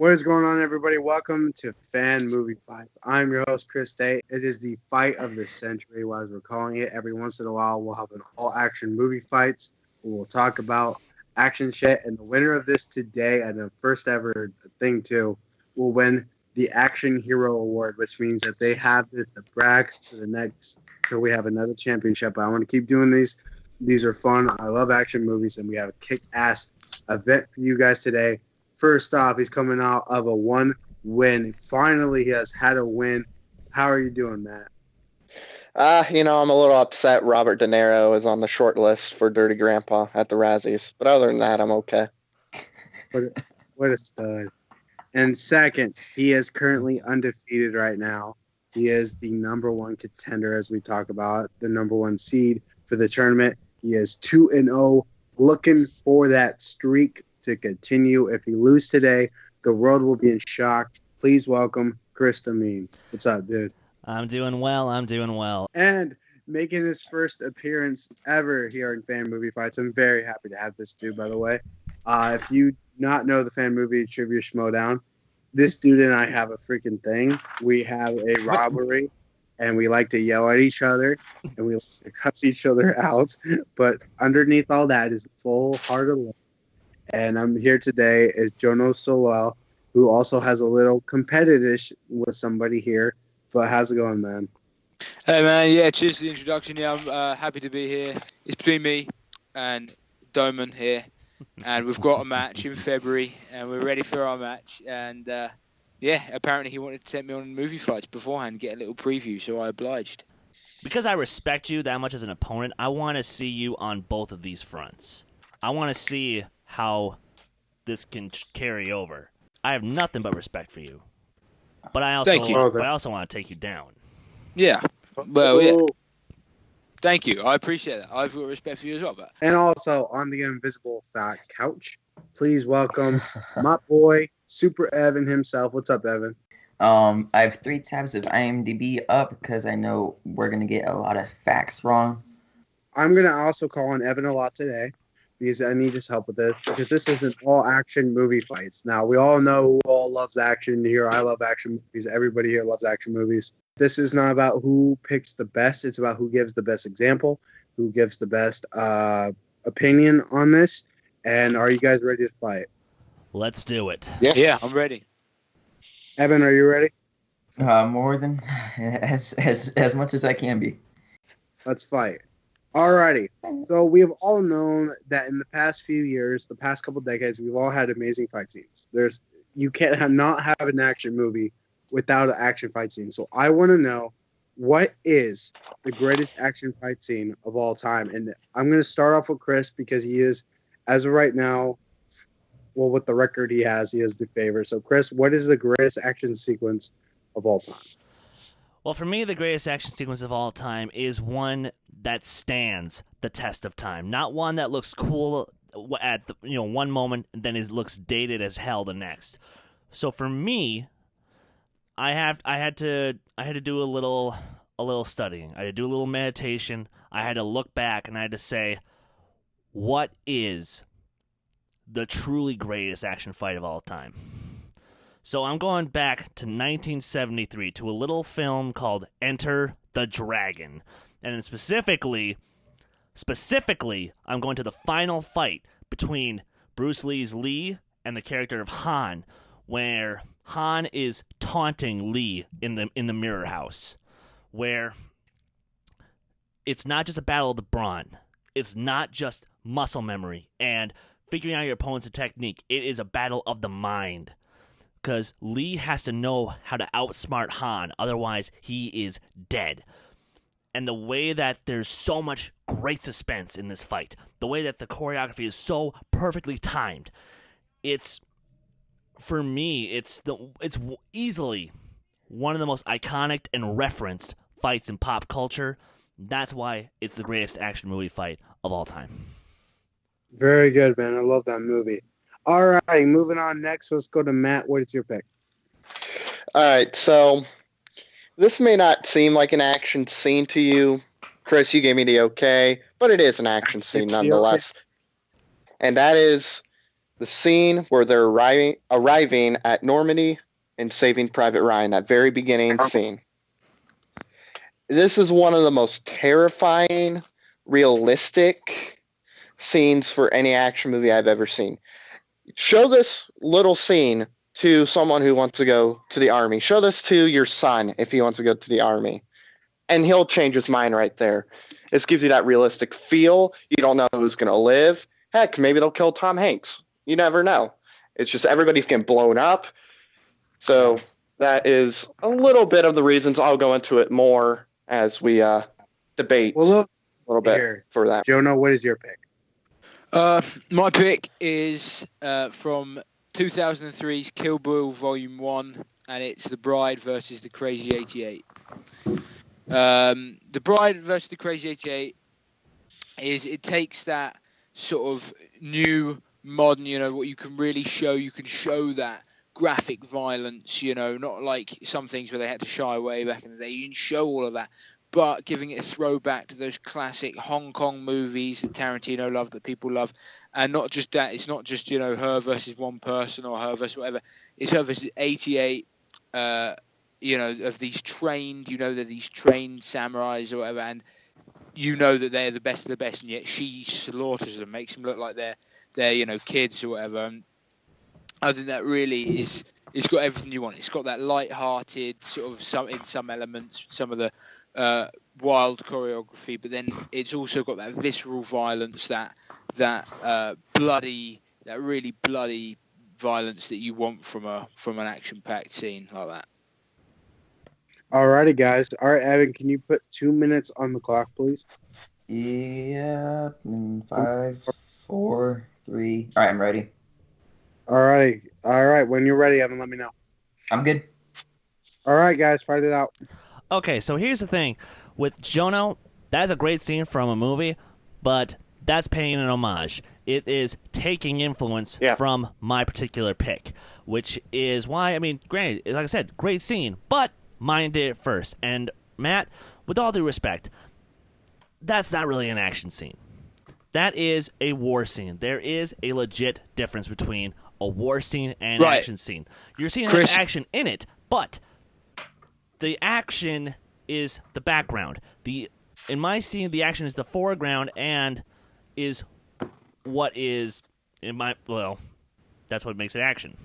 What is going on, everybody? Welcome to Fan Movie Fight. I'm your host, Chris Dohmen. It is the fight of the century, as we're calling it. Every once in a while, we'll have an all-action movie fights. We'll talk about action shit, and the winner of this today, and the first ever thing too, will win the Action Hero Award, which means that they have this to brag for the next till we have another championship. I want to keep doing these. These are fun. I love action movies, and we have a kick-ass event for you guys today. First off, he's coming out of a one win. Finally, he has had a win. How are you doing, Matt? I'm a little upset Robert De Niro is on the short list for Dirty Grandpa at the Razzies. But other than that, I'm okay. What a stud. And second, he is currently undefeated right now. He is the number one contender, as we talk about, the number one seed for the tournament. He is 2-0, looking for that streak to continue. If he loses today, the world will be in shock. Please welcome Chris Dohmen. What's up, dude? I'm doing well. And making his first appearance ever here in Fan Movie Fights. I'm very happy to have this dude, by the way. If you not know the Fan Movie Trivia Schmoedown, this dude and I have a freaking thing. We have a rivalry, and we like to yell at each other, and we like to cuss each other out. But underneath all that is full-hearted love. And I'm here today is Jonno Stowell, who also has a little competitive with somebody here. But how's it going, man? Hey, man. Yeah, cheers for the introduction. Yeah, I'm happy to be here. It's between me and Dohmen here. And we've got a match in February, and we're ready for our match. And, apparently he wanted to take me on movie fights beforehand, get a little preview, so I obliged. Because I respect you that much as an opponent, I want to see you on both of these fronts. I want to see how this can carry over. I have nothing but respect for you. But I also want to take you down. Yeah. Well, yeah. Thank you. I appreciate that. I've got respect for you as well. But... And also, on the invisible fat couch, please welcome my boy, Super Evan himself. What's up, Evan? I have 3 tabs of IMDb up because I know we're going to get a lot of facts wrong. I'm going to also call on Evan a lot today because I need his help with this, because this is an all-action movie fights. Now, we all know who all loves action here. I love action movies. Everybody here loves action movies. This is not about who picks the best. It's about who gives the best example, who gives the best opinion on this. And are you guys ready to fight? Let's do it. Yeah, I'm ready. Evan, are you ready? More than as much as I can be. Let's fight. Alrighty. So we have all known that in the past few years, the past couple decades, we've all had amazing fight scenes. You can't not have an action movie without an action fight scene. So I want to know, what is the greatest action fight scene of all time? And I'm going to start off with Chris, because he is, as of right now, well, with the record he is the favorite. So Chris, what is the greatest action sequence of all time? Well, for me, the greatest action sequence of all time is one that stands the test of time. Not one that looks cool at one moment and then it looks dated as hell the next. So for me, I had to do a little studying. I had to do a little meditation. I had to look back and I had to say, what is the truly greatest action fight of all time? So I'm going back to 1973 to a little film called Enter the Dragon. And specifically, I'm going to the final fight between Bruce Lee's Lee and the character of Han, where Han is taunting Lee in the mirror house, where it's not just a battle of the brawn. It's not just muscle memory and figuring out your opponent's technique. It is a battle of the mind. Because Lee has to know how to outsmart Han, otherwise he is dead. And the way that there's so much great suspense in this fight, the way that the choreography is so perfectly timed, for me, it's easily one of the most iconic and referenced fights in pop culture. That's why it's the greatest action movie fight of all time. Very good, man. I love that movie. All right, moving on next. Let's go to Matt. What is your pick? All right, so this may not seem like an action scene to you. Chris, you gave me the okay, but it is an action scene nonetheless. And that is the scene where they're arriving at Normandy and Saving Private Ryan, that very beginning scene. This is one of the most terrifying, realistic scenes for any action movie I've ever seen. Show this little scene to someone who wants to go to the army. Show this to your son if he wants to go to the army. And he'll change his mind right there. This gives you that realistic feel. You don't know who's going to live. Heck, maybe they'll kill Tom Hanks. You never know. It's just everybody's getting blown up. So that is a little bit of the reasons. I'll go into it more as we debate a little bit for that. Jonno, what is your pick? My pick is from 2003's Kill Bill Volume 1, and it's The Bride versus the Crazy 88. The Bride versus the Crazy 88 it takes that sort of new, modern, what you can really show. You can show that graphic violence, not like some things where they had to shy away back in the day. You can show all of that, but giving it a throwback to those classic Hong Kong movies that Tarantino loved, that people love. And not just that, it's not just, her versus one person or her versus whatever. It's her versus 88, of these trained, they're these trained samurais or whatever, and that they're the best of the best, and yet she slaughters them, makes them look like they're kids or whatever. And I think that really it's got everything you want. It's got that light-hearted sort of in some elements, some of the wild choreography, but then it's also got that visceral violence, that really bloody violence that you want from an action-packed scene like that. Alrighty, guys. All right, Evan, can you put 2 minutes on the clock, please? Yeah. 5, 4, 3. All right, I'm ready. Alrighty. All right, when you're ready, Evan, let me know. I'm good. All right, guys, fight it out. Okay, so here's the thing. With Jonno, that's a great scene from a movie, but that's paying an homage. It is taking influence from my particular pick, which is why, granted, like I said, great scene, but mine did it first. And Matt, with all due respect, that's not really an action scene. That is a war scene. There is a legit difference between a war scene and an action scene. Your scene has action in it, but the action is the background. In my scene, the action is the foreground and is what is that's what makes it action.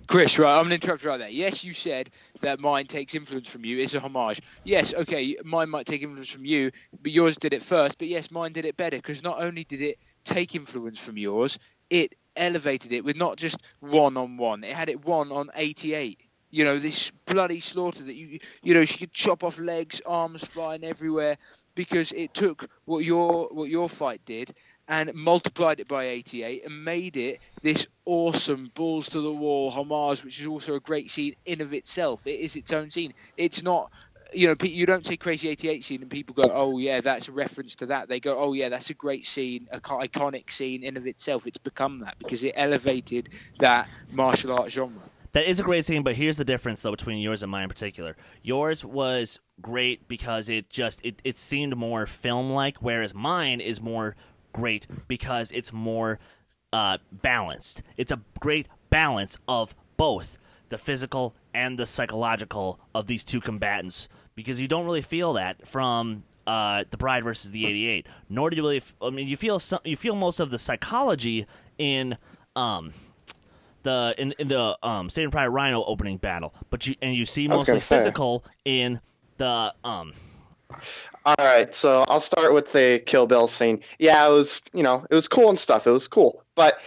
Chris, right, I'm going to interrupt right there. Yes, you said that mine takes influence from you. It's a homage. Yes, okay, mine might take influence from you, but yours did it first. But yes, mine did it better, because not only did it take influence from yours, it elevated it with not just one-on-one. It had it one on 88. This bloody slaughter that she could chop off legs, arms flying everywhere, because it took what your fight did and multiplied it by 88 and made it this awesome balls to the wall homage, which is also a great scene in of itself. It is its own scene. It's not, you don't say Crazy 88 scene and people go, oh yeah, that's a reference to that. They go, oh yeah, that's a great scene, a iconic scene in of itself. It's become that because it elevated that martial arts genre. That is a great scene, but here's the difference, though, between yours and mine in particular. Yours was great because it seemed more film-like, whereas mine is more great because it's more balanced. It's a great balance of both the physical and the psychological of these two combatants, because you don't really feel that from The Bride versus the 88. Nor do you really. You feel most of the psychology in the Saving Private Ryan opening battle, but you see mostly physical in the All right, so I'll start with the Kill Bill scene. Yeah, it was cool and stuff. It was cool, but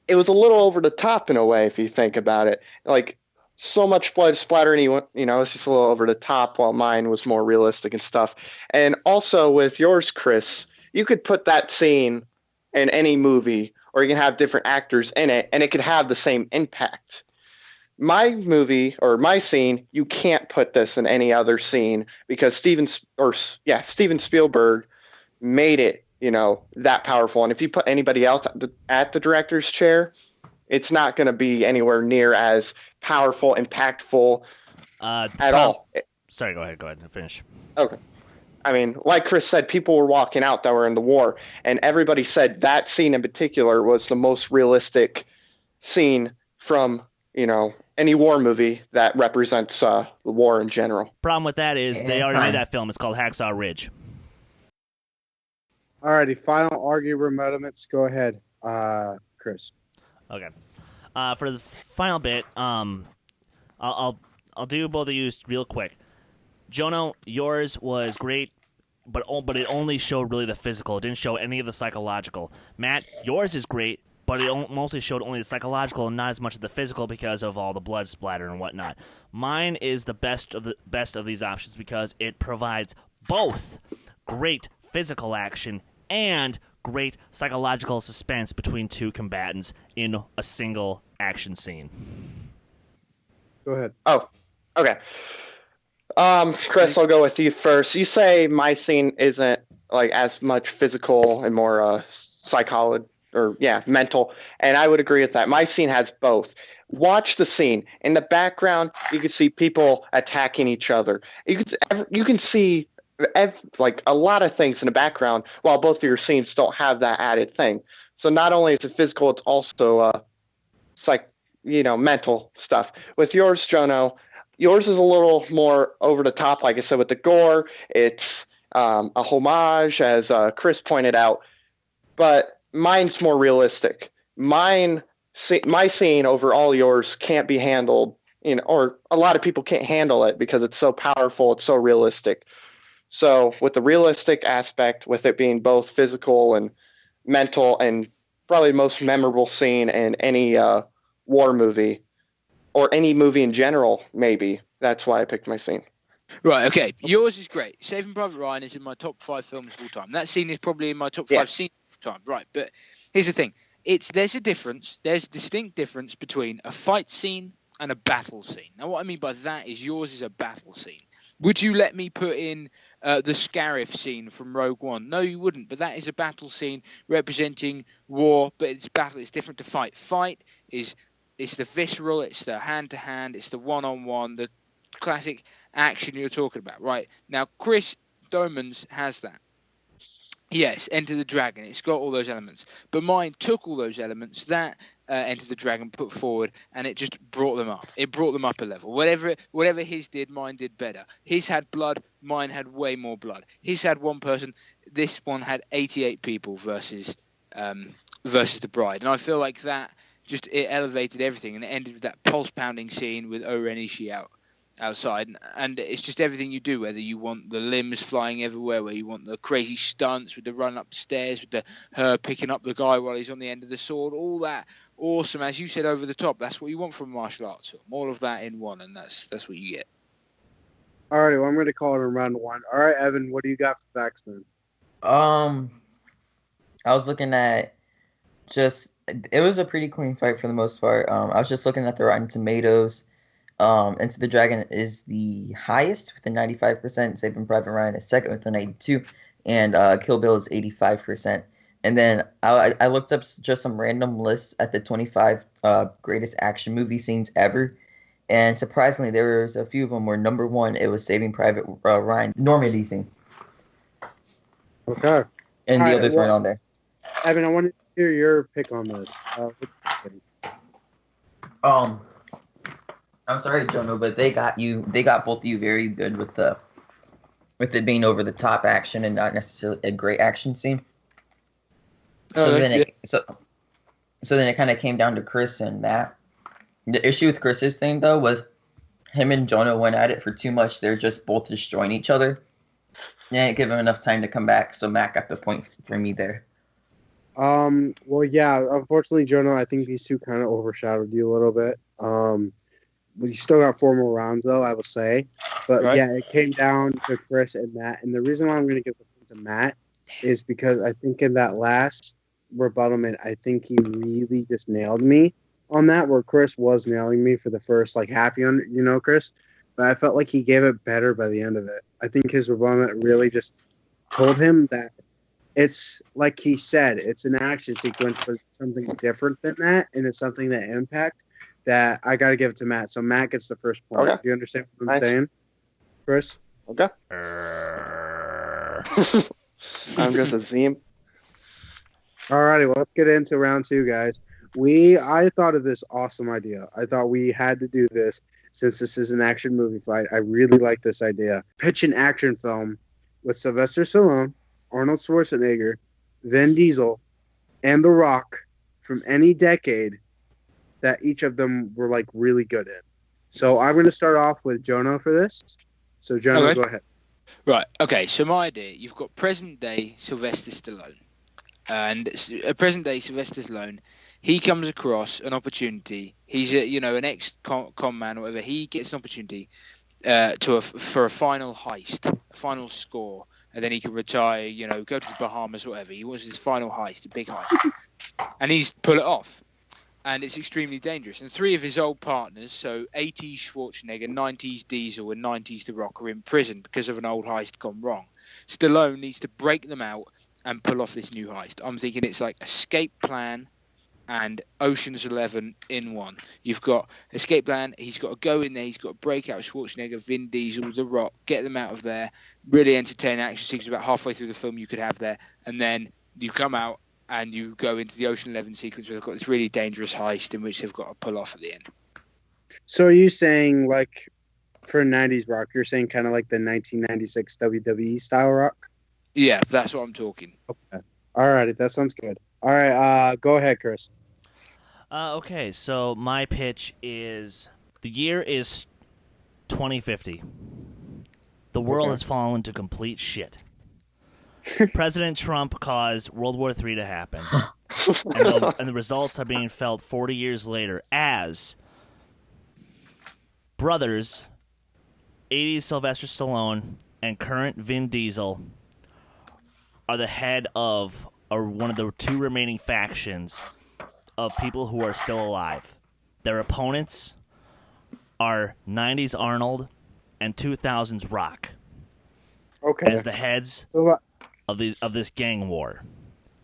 it was a little over the top in a way if you think about it. Like, so much blood splattering, it's just a little over the top, while mine was more realistic and stuff. And also with yours, Chris, you could put that scene in any movie, or you can have different actors in it, and it could have the same impact. My movie, or my scene, you can't put this in any other scene because Steven Spielberg made it, that powerful. And if you put anybody else at the director's chair, it's not going to be anywhere near as powerful, impactful at all. Sorry, go ahead and finish. Okay. Like Chris said, people were walking out that were in the war, and everybody said that scene in particular was the most realistic scene from, any war movie that represents the war in general. Problem with that is they already made that film. It's called Hacksaw Ridge. Alrighty, final arguments. Go ahead, Chris. Okay. For the final bit, I'll do both of you real quick. Jonno, yours was great, but it only showed really the physical. It didn't show any of the psychological. Matt, yours is great, but it mostly showed only the psychological and not as much of the physical because of all the blood splatter and whatnot. Mine is the best of these options because it provides both great physical action and great psychological suspense between two combatants in a single action scene. Go ahead. Oh, okay. Chris, I'll go with you first. You say my scene isn't like as much physical and more mental, and I would agree with that. My scene has both. Watch the scene. In the background, you can see people attacking each other. You can see like a lot of things in the background, while both of your scenes don't have that added thing. So not only is it physical, it's also mental stuff. With yours, Jonno, yours is a little more over the top, like I said, with the gore. It's a homage, as Chris pointed out, but mine's more realistic. My scene over all yours can't be handled, or a lot of people can't handle it because it's so powerful, it's so realistic. So with the realistic aspect, with it being both physical and mental, and probably the most memorable scene in any war movie, or any movie in general, maybe. That's why I picked my scene. Right, okay. Yours is great. Saving Private Ryan is in my top 5 films of all time. That scene is probably in my top 5 scenes of all time. Right, but here's the thing. There's a difference. There's a distinct difference between a fight scene and a battle scene. Now, what I mean by that is yours is a battle scene. Would you let me put in the Scarif scene from Rogue One? No, you wouldn't. But that is a battle scene representing war, but it's battle. It's different to fight. Fight is the visceral, it's the hand-to-hand, it's the one-on-one, the classic action you're talking about, right? Now, Chris Dohmen's has that. Yes, Enter the Dragon. It's got all those elements. But mine took all those elements that Enter the Dragon put forward, and it just brought them up. It brought them up a level. Whatever his did, mine did better. His had blood. Mine had way more blood. His had one person. This one had 88 people versus the Bride. And I feel like that it elevated everything, and it ended with that pulse-pounding scene with Oren Ishii outside, and it's just everything you do, whether you want the limbs flying everywhere, where you want the crazy stunts with the run up the stairs, with her picking up the guy while he's on the end of the sword, all that awesome, as you said, over the top. That's what you want from a martial arts film, all of that in one, and that's what you get. Alrighty, well, I'm going to call it a round one. All right, Evan, what do you got for facts, man? I was looking at it was a pretty clean fight for the most part. I was just looking at the Rotten Tomatoes. Enter the Dragon is the highest with a 95%. Saving Private Ryan is second with a 92%. And Kill Bill is 85%. And then I looked up just some random lists at the 25 greatest action movie scenes ever. And surprisingly, there was a few of them where number one, it was Saving Private Ryan, Normandy scene. Okay. And the others weren't on there. Evan, I wanted to hear your pick on this. I'm sorry, Jonno, but they got both of you very good with it being over the top action and not necessarily a great action scene. So then it kind of came down to Chris and Matt. The issue with Chris's thing though was him and Jonno went at it for too much. They're just both destroying each other. They didn't give him enough time to come back, so Matt got the point for me there. Well, yeah, unfortunately, Jonno, I think these two kind of overshadowed you a little bit. You still got 4 more rounds, though, I will say. But, right. Yeah, it came down to Chris and Matt. And the reason why I'm going to give the point to Matt is because I think in that last rebuttalment, I think he really just nailed me on that, where Chris was nailing me for the first, half, Chris. But I felt like he gave it better by the end of it. I think his rebuttalment really just told him that it's, like he said, it's an action sequence, but it's something different than that, and it's something that impact that I got to give it to Matt. So Matt gets the first point. Okay. Do you understand what I'm saying, Chris? Okay. I'm just a Zim. Alrighty, well, let's get into round 2, guys. I thought of this awesome idea. I thought we had to do this since this is an action movie fight. I really like this idea. Pitch an action film with Sylvester Stallone, Arnold Schwarzenegger, Vin Diesel, and The Rock from any decade that each of them were like really good in. So I'm going to start off with Jonno for this. So Jonno, Okay. go ahead. Right. Okay. So my idea: you've got present day Sylvester Stallone, and present day Sylvester Stallone. He comes across an opportunity. He's an ex-con man or whatever. He gets an opportunity for a final heist, a final score, and then he can retire. Go to the Bahamas or whatever. He wants his final heist, a big heist, and he's pull it off. And it's extremely dangerous. And three of his old partners, so 80s Schwarzenegger, 90s Diesel, and 90s The Rock, are in prison because of an old heist gone wrong. Stallone needs to break them out and pull off this new heist. I'm thinking it's like Escape Plan and Ocean's 11 in one. You've got Escape Plan, he's got to go in there, he's got to break out Schwarzenegger, Vin Diesel, The Rock, get them out of there. Really entertaining action sequence about halfway through the film you could have there. And then you come out and you go into the Ocean 11 sequence where they've got this really dangerous heist in which they've got to pull off at the end. So are you saying, like, for 90s Rock, you're saying kind of like the 1996 WWE style Rock? Yeah, that's what I'm talking. Okay. All right, that sounds good. All right, go ahead, Chris. Okay, so my pitch is the year is 2050. The world has fallen to complete shit. President Trump caused World War III to happen, and the results are being felt 40 years later as brothers, 80s Sylvester Stallone and current Vin Diesel are the head of, or one of the two remaining factions of people who are still alive. Their opponents are 90s Arnold and 2000s Rock Okay. as the heads So, of this gang war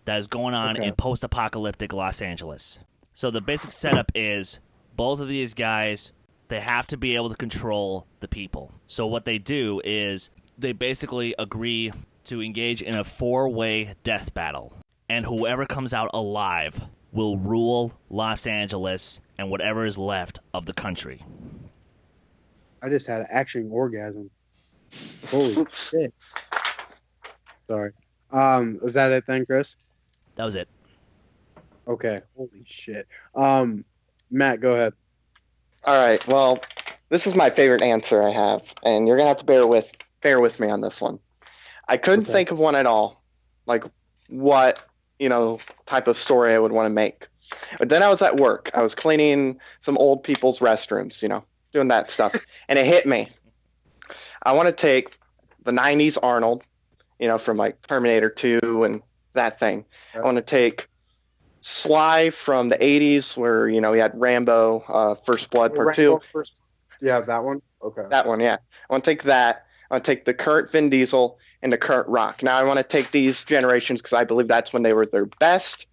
that is going on in post-apocalyptic Los Angeles. So the basic setup is both of these guys, they have to be able to control the people. So what they do is they basically agree to engage in a 4-way death battle. And whoever comes out alive will rule Los Angeles and whatever is left of the country. I just had an action orgasm. Holy shit. Sorry. Was that it then, Chris? That was it. Okay. Holy shit. Matt, go ahead. All right. Well, this is my favorite answer I have, and you're gonna have to bear with me on this one. I couldn't think of one at all, like what type of story I would want to make. But then I was at work. I was cleaning some old people's restrooms, doing that stuff, and it hit me. I want to take the 90s Arnold, from like Terminator 2 and that thing. I want to take Sly from the 80s where, he had Rambo, First Blood Part 2. Yeah, that one? Okay. That one, yeah. I want to take that. I want to take the current Vin Diesel and the current Rock. Now I want to take these generations because I believe that's when they were their best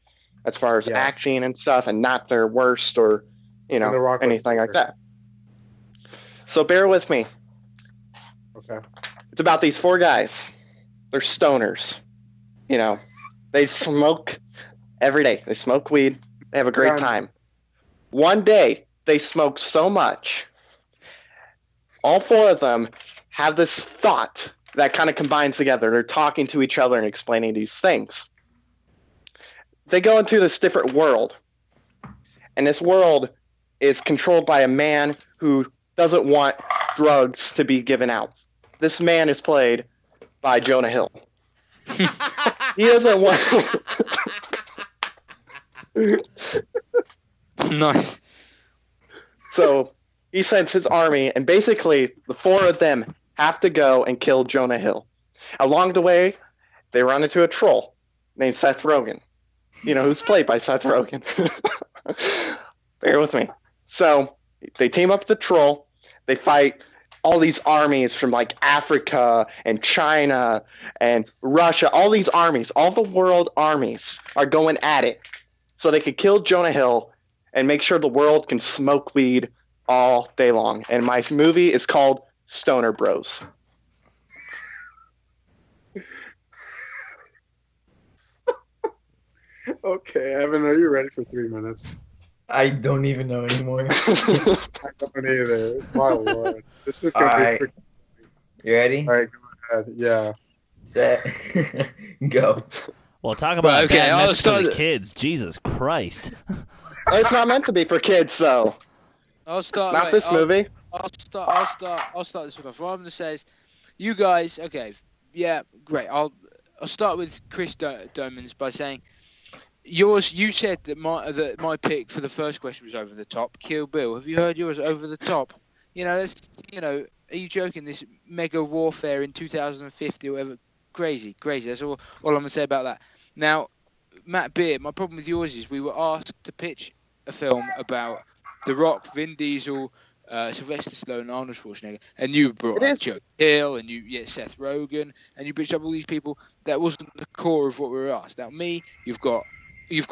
as far as action and stuff, and not their worst or, anything like that. So bear with me. Okay. It's about these 4 guys. They're stoners. They smoke every day. They smoke weed. They have a great time. One day, they smoke so much. All 4 of them have this thought that kind of combines together. They're talking to each other and explaining these things. They go into this different world. And this world is controlled by a man who doesn't want drugs to be given out. This man is played by Jonah Hill. He doesn't want... Nice. So he sends his army, and basically the 4 of them have to go and kill Jonah Hill. Along the way, they run into a troll named Seth Rogen. Who's played by Seth Rogen. Bear with me. So they team up with the troll. They fight all these armies from like Africa and China and Russia. All these armies, all the world armies are going at it so they could kill Jonah Hill and make sure the world can smoke weed all day long. And my movie is called Stoner Bros. Okay, Evan, are you ready for 3 minutes? I don't even know anymore. I don't either. My lord. This is going to Alright. be freaking. You ready? All right, go ahead. Yeah. Set. Go. Well, talk about okay, bad I'll message to the start- kids. Jesus Christ. It's not meant to be for kids, though. I'll start. Not this movie. I'll start this one off. What I'm gonna say is, you guys, okay, yeah, great. I'll start with Chris Dohmen's by saying, you said that my pick for the first question was over the top. Kill Bill. Have you heard yours over the top? Are you joking? This mega warfare in 2050 or whatever, crazy. That's all I'm gonna say about that. Now, Matt Beer, my problem with yours is we were asked to pitch a film about The Rock, Vin Diesel, Sylvester Stallone, Arnold Schwarzenegger, and you brought up Joe Hill and Seth Rogen, and you pitched up all these people. That wasn't the core of what we were asked. Now, me, you've got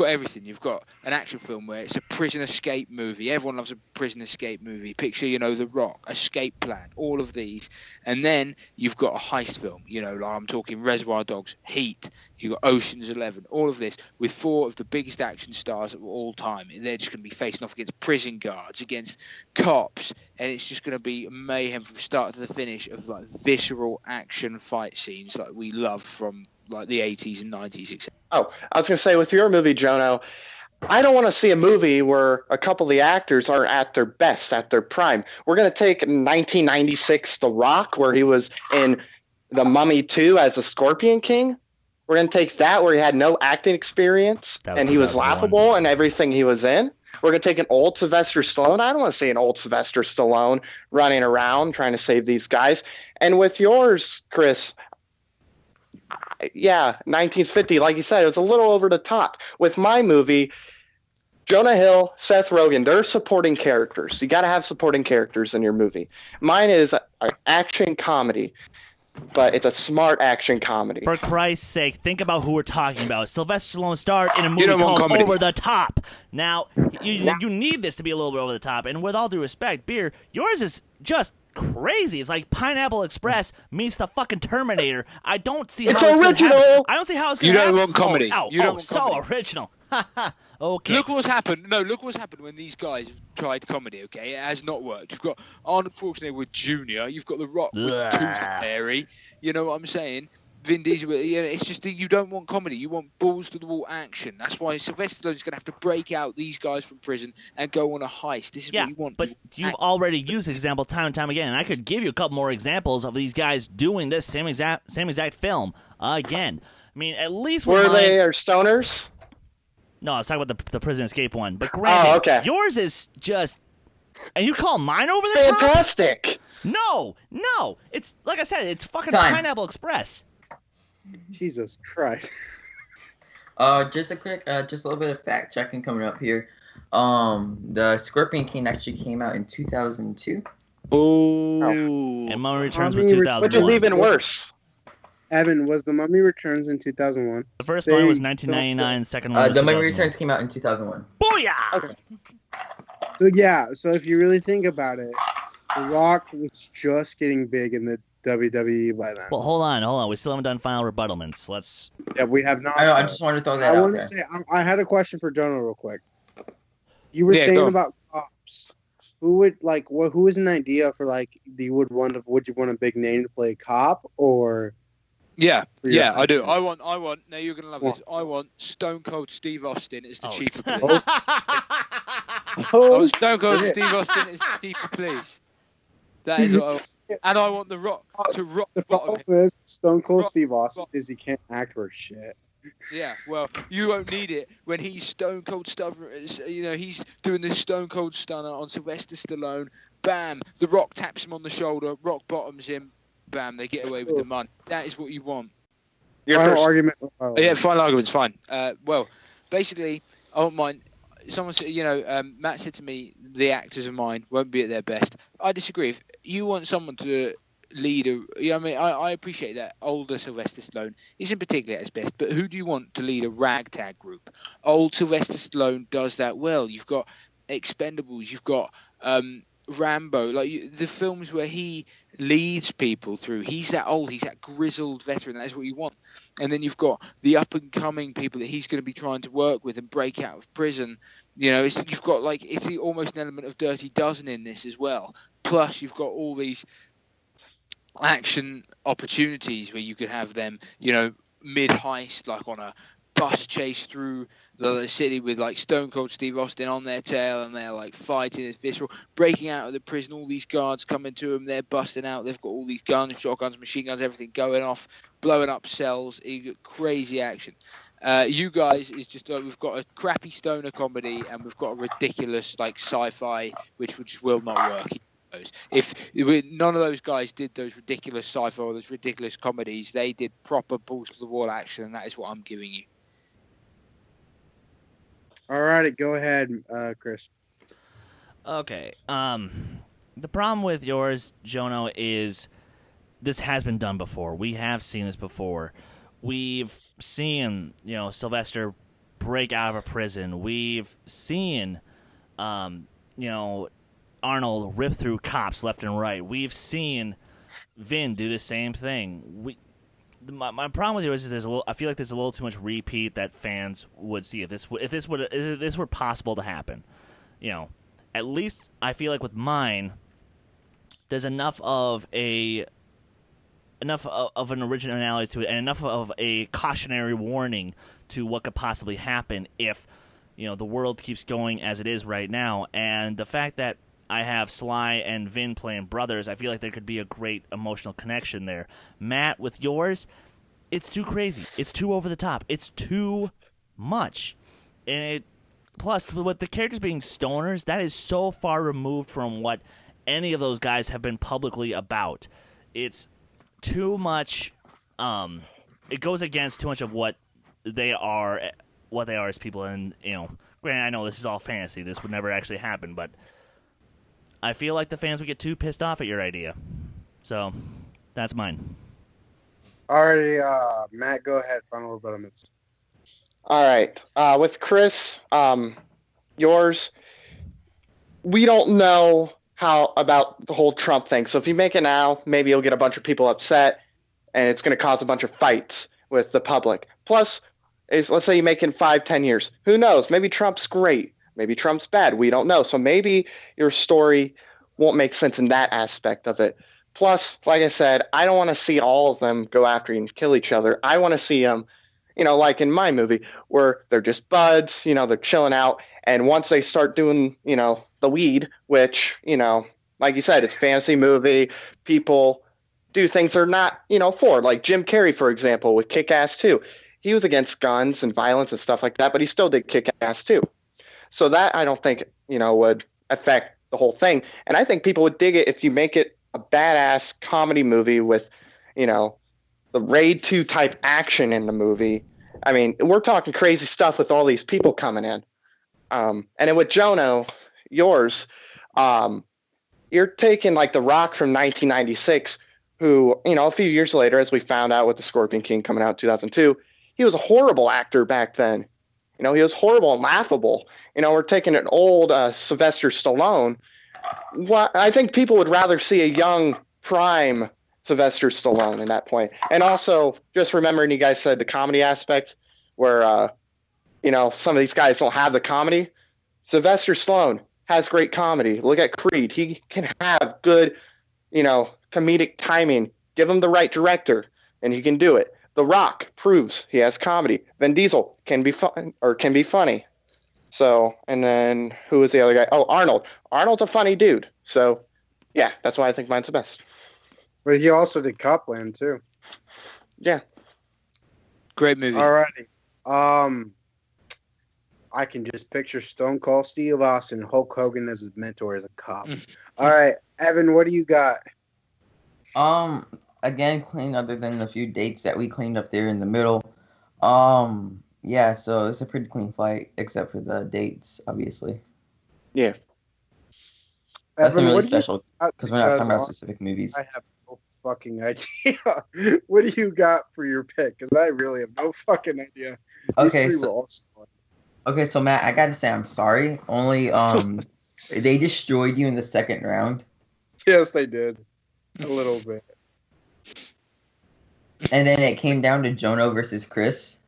everything. You've got an action film where it's a prison escape movie. Everyone loves a prison escape movie. Picture, The Rock, Escape Plan, all of these. And then you've got a heist film, like I'm talking Reservoir Dogs, Heat, you've got Ocean's 11, all of this with 4 of the biggest action stars of all time. And they're just going to be facing off against prison guards, against cops, and it's just going to be mayhem from start to the finish of like visceral action fight scenes like we love from like the 80s and 90s, etc. Oh, I was going to say, with your movie, Jonno, I don't want to see a movie where a couple of the actors are at their best, at their prime. We're going to take 1996 The Rock, where he was in The Mummy 2 as a Scorpion King. We're going to take that, where he had no acting experience, and he was 2001. laughable in everything he was in. We're going to take an old Sylvester Stallone. I don't want to see an old Sylvester Stallone running around trying to save these guys. And with yours, Chris, yeah, 1950, like you said, it was a little over the top. With my movie, Jonah Hill, Seth Rogen, they're supporting characters. You got to have supporting characters in your movie. Mine is an action comedy, but it's a smart action comedy. For Christ's sake, think about who we're talking about. Sylvester Stallone starred in a movie don't want called comedy. Over the Top. Now, you need this to be a little bit over the top. And with all due respect, Beer, yours is just crazy. It's like Pineapple Express meets the fucking Terminator. I don't see It's how it's original. gonna happen. I don't see how it's going to You happen. don't want comedy. You don't want so comedy. original. Okay. Look what's happened. No, look what's happened when these guys have tried comedy. Okay, it has not worked. You've got Arnold Schwarzenegger with Junior. You've got The Rock with Ugh. Tooth Fairy. You know what I'm saying? Vin Diesel. It's just that you don't want comedy. You want balls to the wall action. That's why Sylvester Stallone's going to have to break out these guys from prison and go on a heist. This is Yeah, what you want. but you've already used the example time and time again, and I could give you a couple more examples of these guys doing this same exact film again. I mean, at least with Were mine, they stoners? No, I was talking about the prison escape one. But granted, okay. yours is just, and you call mine over the top? Fantastic. No, it's like I said, it's fucking Time. Pineapple Express. Jesus Christ. Just a quick, just a little bit of fact checking coming up here. The Scorpion King actually came out in 2002. Ooh. And Mummy Returns was Mummy 2001. Which is even worse. Evan, was The Mummy Returns in 2001? The first one was 1999. The second one was The Mummy 2001. Returns came out in 2001. Booyah! So if you really think about it, The Rock was just getting big in the WWE by then. Well, hold on. We still haven't done final rebuttlements. Let's. Yeah, we have not. I know. I just wanted to throw that I out want there. to say, I had a question for Jonno real quick. You were Yeah, saying go. about cops. Who would like? Who is an idea for like? Would you want a big name to play a cop or? Yeah, For your I do. family. I want. Now you're gonna love this. I want Stone Cold Steve Austin as the chief of it's- police. I Oh, want Stone Cold shit. Steve Austin as the chief of police. That is what I want. And I want The Rock to rock The bottom him. problem is Stone Cold Rock- Steve Austin rock- is he can't act for shit. Yeah, well, you won't need it when he's Stone Cold he's doing this Stone Cold stunner on Sylvester Stallone. Bam! The Rock taps him on the shoulder. Rock bottoms him. Bam! They get away with the money. That is what you want. Your Final first. argument. Yeah, final argument's fine. Well, basically, I don't mind. Someone said, Matt said to me, the actors of mine won't be at their best. I disagree. If you want someone to lead I appreciate that older Sylvester Stallone isn't particularly at his best, but who do you want to lead a ragtag group? Old Sylvester Stallone does that well. You've got Expendables. You've got Rambo, like the films where he leads people through. He's that old, he's that grizzled veteran. That's what you want. And then you've got the up and coming people that he's going to be trying to work with and break out of prison. You know, you've got like it's almost an element of Dirty Dozen in this as well. Plus, you've got all these action opportunities where you could have them, you know, mid heist, like on a bus chase through the city with like Stone Cold Steve Austin on their tail, and they're like fighting. It's visceral, breaking out of the prison. All these guards coming to them, they're busting out. They've got all these guns, shotguns, machine guns, everything going off, blowing up cells. You get crazy action. You guys is just we've got a crappy stoner comedy, and we've got a ridiculous like sci-fi, which just will not work. If none of those guys did those ridiculous sci-fi or those ridiculous comedies, they did proper balls to the wall action, and that is what I'm giving you. All right, go ahead, Chris. Okay. The problem with yours, Jonno, is this has been done before. We have seen this before. We've seen, you know, Sylvester break out of a prison. We've seen, you know, Arnold rip through cops left and right. We've seen Vin do the same thing. My problem with yours is I feel like there's a little too much repeat that fans would see if this were possible to happen. You know, at least I feel like with mine, there's enough of an originality to it, and enough of a cautionary warning to what could possibly happen if, you know, the world keeps going as it is right now. And the fact that I have Sly and Vin playing brothers, I feel like there could be a great emotional connection there. Matt, with yours, it's too crazy. It's too over the top. It's too much. And plus, with the characters being stoners, that is so far removed from what any of those guys have been publicly about. It's too much. It goes against too much of what they are as people. And, you know, granted, I know this is all fantasy. This would never actually happen, but I feel like the fans would get too pissed off at your idea. So, that's mine. Alrighty, Matt, go ahead. Final rebuttal. All right. With Chris, yours, we don't know how about the whole Trump thing. So if you make it now, maybe you'll get a bunch of people upset, and it's going to cause a bunch of fights with the public. Plus, let's say you make it in 5-10 years. Who knows? Maybe Trump's great. Maybe Trump's bad. We don't know. So maybe your story won't make sense in that aspect of it. Plus, like I said, I don't want to see all of them go after you and kill each other. I want to see them, you know, like in my movie, where they're just buds, you know, they're chilling out. And once they start doing, you know, the weed, which, you know, like you said, it's a fantasy movie. People do things they're not, you know, for. Like Jim Carrey, for example, with Kick-Ass 2. He was against guns and violence and stuff like that, but he still did Kick-Ass 2. So that I don't think, you know, would affect the whole thing. And I think people would dig it if you make it a badass comedy movie with, you know, the Raid 2 type action in the movie. I mean, we're talking crazy stuff with all these people coming in. And then with Jonno, yours, you're taking like The Rock from 1996, who, you know, a few years later, as we found out with The Scorpion King coming out in 2002, he was a horrible actor back then. You know, he was horrible and laughable. You know, we're taking an old Sylvester Stallone. Well, I think people would rather see a young, prime Sylvester Stallone in that point. And also, just remembering you guys said the comedy aspect where, you know, some of these guys don't have the comedy. Sylvester Stallone has great comedy. Look at Creed. He can have good, you know, comedic timing. Give him the right director, and he can do it. The Rock proves he has comedy. Vin Diesel can be fun or can be funny. So, and then who was the other guy? Oh, Arnold. Arnold's a funny dude. So, yeah, that's why I think mine's the best. But he also did Copland too. Yeah. Great movie. Alrighty. I can just picture Stone Cold Steve Austin and Hulk Hogan as his mentor as a cop. All right, Evan, what do you got? Again, clean other than the few dates that we cleaned up there in the middle. Yeah, so it's a pretty clean fight, except for the dates, obviously. Yeah. Nothing Evan, really special, because we're not talking about specific movies. I have no fucking idea. What do you got for your pick? Because I really have no fucking idea. These Okay, three were all smart. Okay, so Matt, I gotta say I'm sorry. Only They destroyed you in the second round. Yes, they did. A little bit. And then it came down to Jonno versus Chris.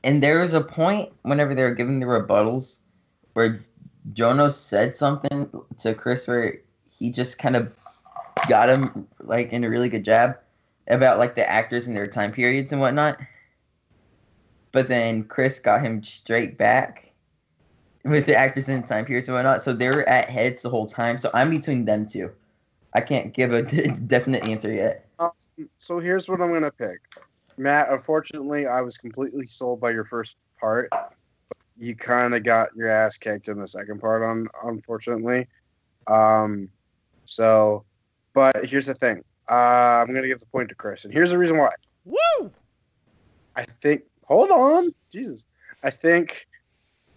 And there was a point whenever they were giving the rebuttals where Jonno said something to Chris where he just kind of got him like in a really good jab about like the actors and their time periods and whatnot. But then Chris got him straight back with the actors and time periods and whatnot. So they were at heads the whole time. So I'm between them two. I can't give a definite answer yet. So here's what I'm going to pick. Matt, unfortunately, I was completely sold by your first part. You kind of got your ass kicked in the second part, unfortunately. But here's the thing. I'm going to give the point to Chris, and here's the reason why. Woo! Hold on. Jesus. I think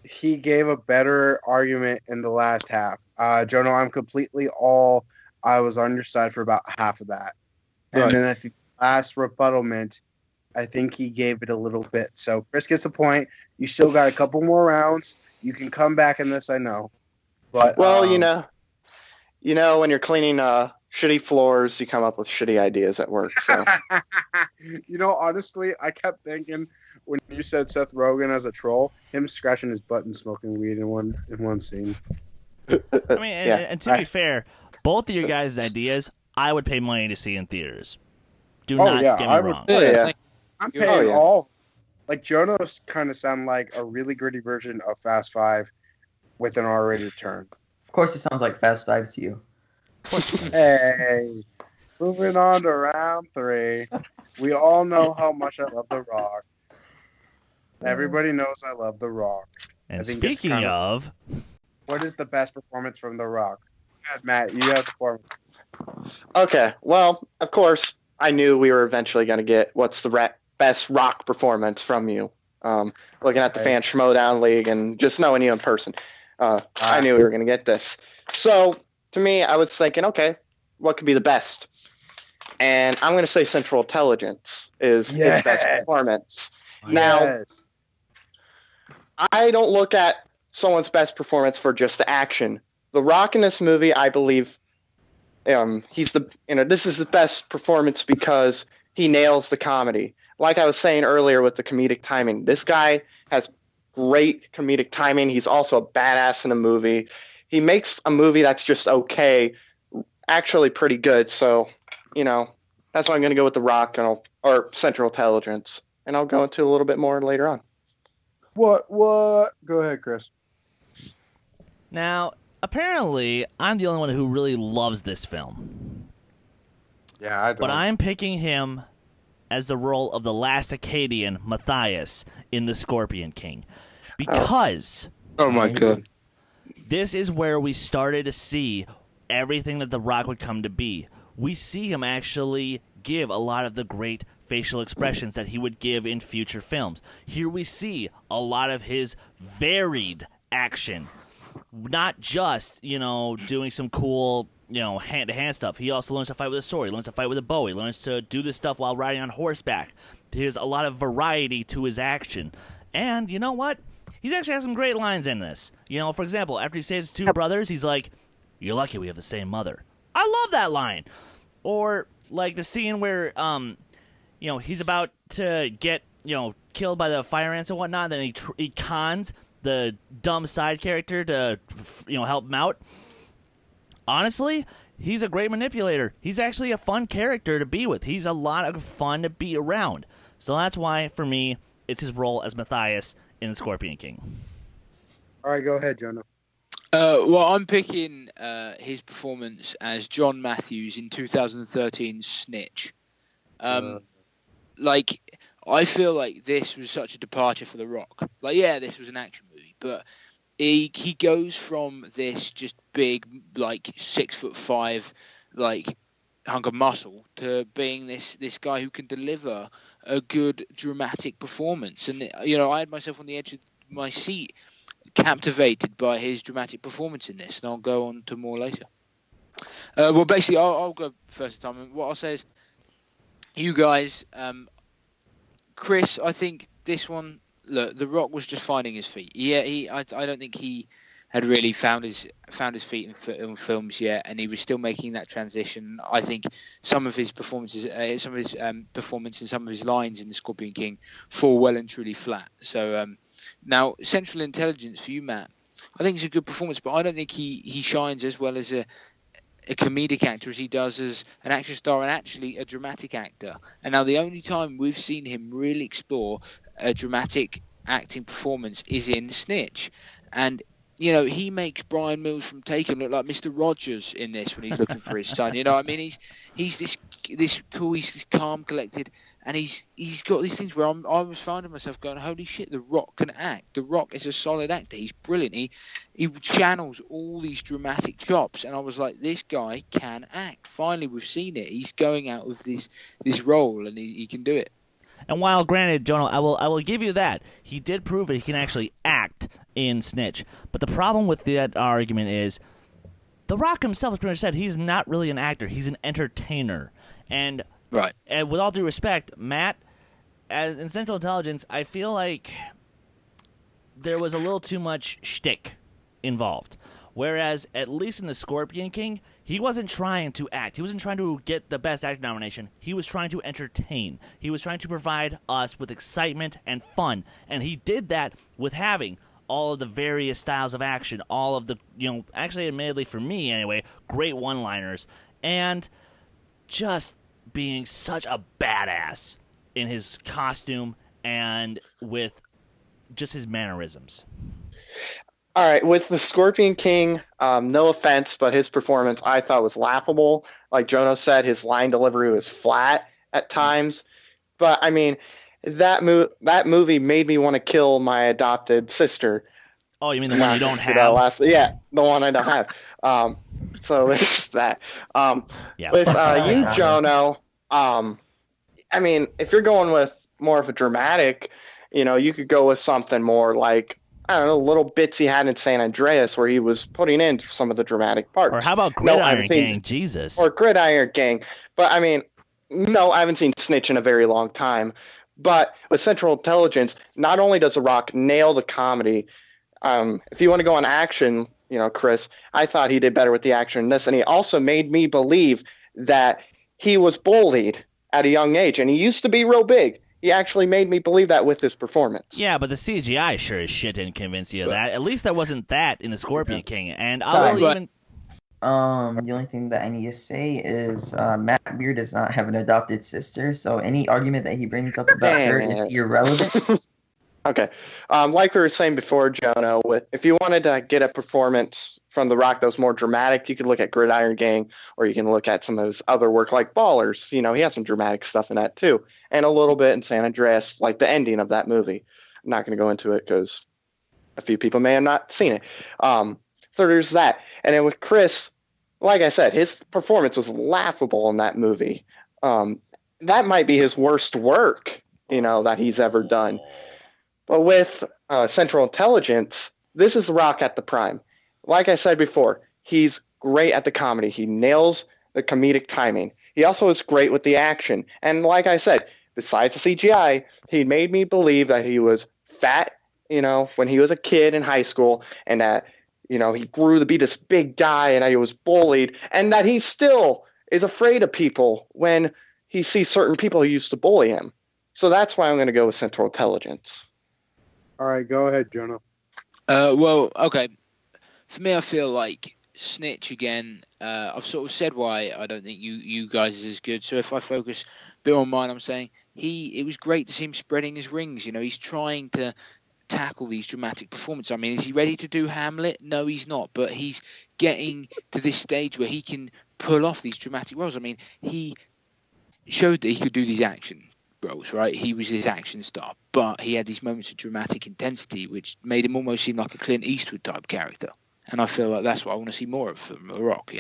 he gave a better argument in the last half. Jonno, I was on your side for about half of that. And then I think last rebuttalment, I think he gave it a little bit. So Chris gets the point. You still got a couple more rounds. You can come back in this, I know. But you know, when you're cleaning shitty floors, you come up with shitty ideas at work. So honestly, I kept thinking when you said Seth Rogen as a troll, him scratching his butt and smoking weed in one scene. I mean, and to be fair, both of your guys' ideas, I would pay money to see in theaters. Do not get me wrong. I'm paying all. Like, Jonno's kind of sound like a really gritty version of Fast 5 with an R-rated turn. Of course, it sounds like Fast 5 to you. Hey, moving on to round 3. We all know how much I love The Rock. Everybody knows I love The Rock. And speaking of... What is the best performance from The Rock? Matt, you have the floor. Okay, well, of course, I knew we were eventually going to get what's the best Rock performance from you. Looking at the Fan Schmoedown League and just knowing you in person, I knew we were going to get this. So, to me, I was thinking, okay, what could be the best? And I'm going to say Central Intelligence is his best performance. Now, I don't look at someone's best performance for just the action. The Rock in this movie, I believe, this is the best performance because he nails the comedy. Like I was saying earlier with the comedic timing, this guy has great comedic timing. He's also a badass in a movie. He makes a movie that's just okay, actually pretty good. So, that's why I'm going to go with The Rock or Central Intelligence. And I'll go into a little bit more later on. What? Go ahead, Chris. Now, apparently, I'm the only one who really loves this film. Yeah, I don't. But I'm picking him as the role of the last Acadian, Matthias, in The Scorpion King. Because... Oh my God. This is where we started to see everything that The Rock would come to be. We see him actually give a lot of the great facial expressions that he would give in future films. Here we see a lot of his varied action. Not just, doing some cool, hand-to-hand stuff. He also learns to fight with a sword. He learns to fight with a bow. He learns to do this stuff while riding on horseback. There's a lot of variety to his action. And you know what? He's actually has some great lines in this. For example, after he saves his two brothers, he's like, "You're lucky we have the same mother." I love that line. Or, like, the scene where, he's about to get, killed by the fire ants and whatnot, then he cons the dumb side character to, help him out. Honestly, he's a great manipulator. He's actually a fun character to be with. He's a lot of fun to be around. So that's why, for me, it's his role as Matthias in The Scorpion King. All right, go ahead, Jonno. Well, I'm picking his performance as John Matthews in 2013's Snitch. I feel like this was such a departure for The Rock. This was an action movie, but he goes from this just big, 6'5", hunk of muscle to being this guy who can deliver a good dramatic performance. And I had myself on the edge of my seat, captivated by his dramatic performance in this, and I'll go on to more later. Well, basically, I'll go first time, and what I'll say is, you guys, Chris, I think this one, look, The Rock was just finding his feet. Yeah, I don't think he had really found his feet in films yet, and he was still making that transition. I think some of his performances, performance and some of his lines in The Scorpion King fall well and truly flat. So now, Central Intelligence for you, Matt, I think it's a good performance, but I don't think he shines as well as a comedic actor as he does as an action star and actually a dramatic actor. And now the only time we've seen him really explore a dramatic acting performance is in Snitch. And he makes Brian Mills from Taken look like Mr. Rogers in this when he's looking for his son. I mean, he's this cool, he's this calm, collected, and he's got these things where I was finding myself going, holy shit, The Rock can act. The Rock is a solid actor. He's brilliant. He channels all these dramatic chops, and I was like, this guy can act. Finally, we've seen it. He's going out of this role, and he can do it. And while granted, Jonno, I will give you that. He did prove that he can actually act in Snitch. But the problem with that argument is The Rock himself has pretty much said he's not really an actor. He's an entertainer. And, right. And with all due respect, Matt, in Central Intelligence, I feel like there was a little too much shtick involved. Whereas, at least in The Scorpion King, he wasn't trying to act. He wasn't trying to get the Best Actor nomination. He was trying to entertain. He was trying to provide us with excitement and fun. And he did that with having all of the various styles of action, all of the, actually, admittedly for me anyway, great one-liners, and just being such a badass in his costume and with just his mannerisms. All right, with The Scorpion King, no offense, but his performance I thought was laughable. Like Jonno said, his line delivery was flat at times. But, I mean, that movie made me want to kill my adopted sister. Oh, you mean the one you don't have? Yeah, the one I don't have. So there's that. Yeah, with you, Jonno, I mean, if you're going with more of a dramatic, you could go with something more like, I don't know, little bits he had in San Andreas where he was putting in some of the dramatic parts. Or how about Gridiron Gang? Jesus. Or Gridiron Gang. But, I mean, no, I haven't seen Snitch in a very long time. But with Central Intelligence, not only does The Rock nail the comedy, if you want to go on action, Chris, I thought he did better with the action in this. And he also made me believe that he was bullied at a young age. And he used to be real big. He actually made me believe that with his performance. Yeah, but the CGI sure as shit didn't convince you of that. At least there wasn't that in The Scorpion King. And the only thing that I need to say is Matt Beard does not have an adopted sister, so any argument that he brings up about her is irrelevant. Okay. Like we were saying before, Jonno, if you wanted to get a performance from The Rock that was more dramatic, you could look at Gridiron Gang, or you can look at some of his other work like Ballers. He has some dramatic stuff in that too. And a little bit in San Andreas, like the ending of that movie. I'm not going to go into it because a few people may have not seen it. So there's that. And then with Chris, like I said, his performance was laughable in that movie. That might be his worst work, that he's ever done. But with Central Intelligence, this is The Rock at the prime. Like I said before, he's great at the comedy. He nails the comedic timing. He also is great with the action. And like I said, besides the CGI, he made me believe that he was fat, when he was a kid in high school, and that, he grew to be this big guy and that he was bullied, and that he still is afraid of people when he sees certain people who used to bully him. So that's why I'm going to go with Central Intelligence. All right, go ahead, Jonno. Well, okay. For me, I feel like Snitch again. I've sort of said why I don't think you guys is as good. So if I focus a bit on mine, I'm saying it was great to see him spreading his wings. He's trying to tackle these dramatic performances. I mean, is he ready to do Hamlet? No, he's not. But he's getting to this stage where he can pull off these dramatic roles. I mean, he showed that he could do these action roles, right? He was his action star, but he had these moments of dramatic intensity which made him almost seem like a Clint Eastwood type character. And I feel like that's what I want to see more of from The Rock,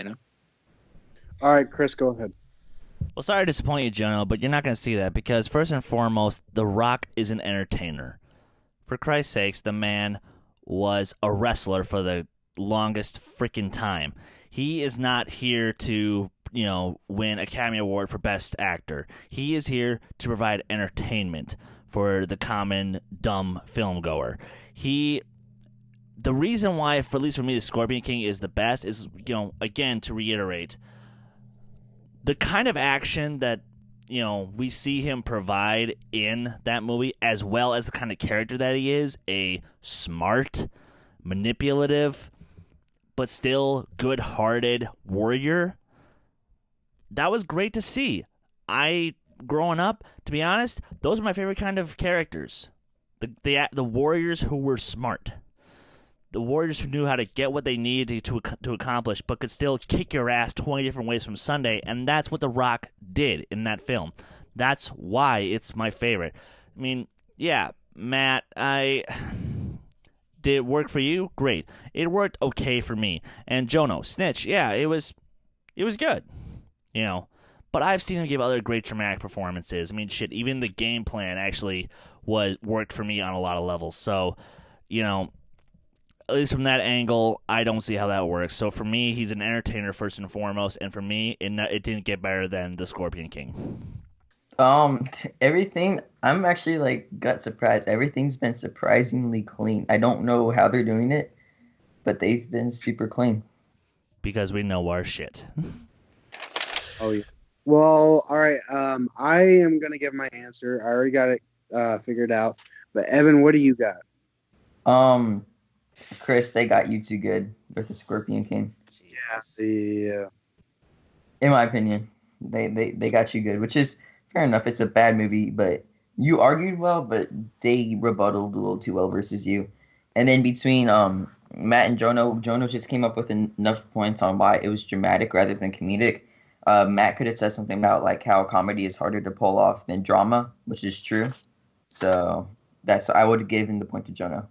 All right, Chris, go ahead. Well, sorry to disappoint you, Jonno, but you're not going to see that because first and foremost, The Rock is an entertainer. For Christ's sakes, the man was a wrestler for the longest freaking time. He is not here to win Academy Award for Best Actor. He is here to provide entertainment for the common dumb film goer. He the reason why, for at least for me, the Scorpion King is the best is, again, to reiterate, the kind of action that, we see him provide in that movie, as well as the kind of character that he is, a smart, manipulative, but still good-hearted warrior. That was great to see. Growing up, to be honest, those are my favorite kind of characters. The warriors who were smart. The warriors who knew how to get what they needed to accomplish, but could still kick your ass 20 different ways from Sunday, and that's what The Rock did in that film. That's why it's my favorite. I mean, yeah, Matt, did it work for you? Great. It worked okay for me. And Jonno, Snitch, yeah, it was good, But I've seen him give other great dramatic performances. I mean, shit, even the game plan actually worked for me on a lot of levels. So, at least from that angle, I don't see how that works. So for me, he's an entertainer first and foremost, and for me, it didn't get better than the Scorpion King. Everything, I'm actually got surprised. Everything's been surprisingly clean. I don't know how they're doing it, but they've been super clean. Because we know our shit. Oh yeah. Well, all right. I am gonna give my answer. I already got it figured out. But Evan, what do you got? Chris, they got you too good with the Scorpion King. Yeah. In my opinion, they got you good, which is fair enough. It's a bad movie, but you argued well, but they rebutted a little too well versus you. And then between Matt and Jonno just came up with enough points on why it was dramatic rather than comedic. Matt could have said something about how comedy is harder to pull off than drama, which is true. So I would have given the point to Jonno.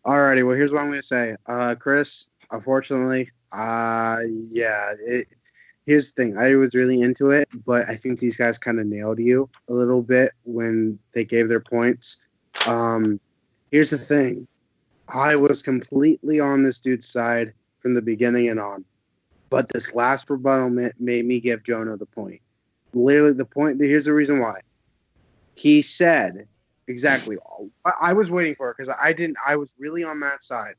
Alrighty, well, here's what I'm going to say. Chris, unfortunately, here's the thing. I was really into it, but I think these guys kind of nailed you a little bit when they gave their points. Here's the thing. I was completely on this dude's side from the beginning and on, but this last rebuttal made me give Jonno the point. Literally, the point, here's the reason why. He said... Exactly. I was waiting for it because I was really on Matt's side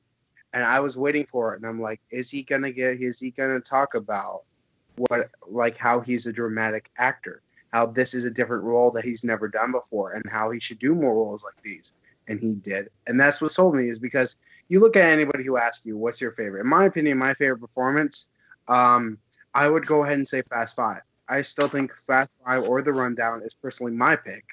and I was waiting for it. And I'm like, is he going to talk about how he's a dramatic actor, how this is a different role that he's never done before and how he should do more roles like these. And he did. And that's what sold me is because you look at anybody who asks you, what's your favorite? In my opinion, my favorite performance, I would go ahead and say Fast Five. I still think Fast Five or The Rundown is personally my pick.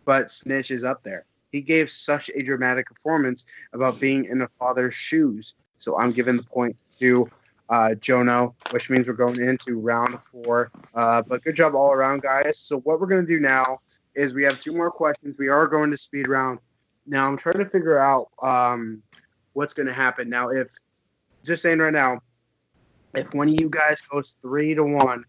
But Snitch is up there. He gave such a dramatic performance about being in a father's shoes. So I'm giving the point to Jonno, which means we're going into round 4. But good job all around, guys. So what we're going to do now is we have 2 more questions. We are going to speed round. Now I'm trying to figure out what's going to happen. Now, just saying right now, if one of you guys goes 3-1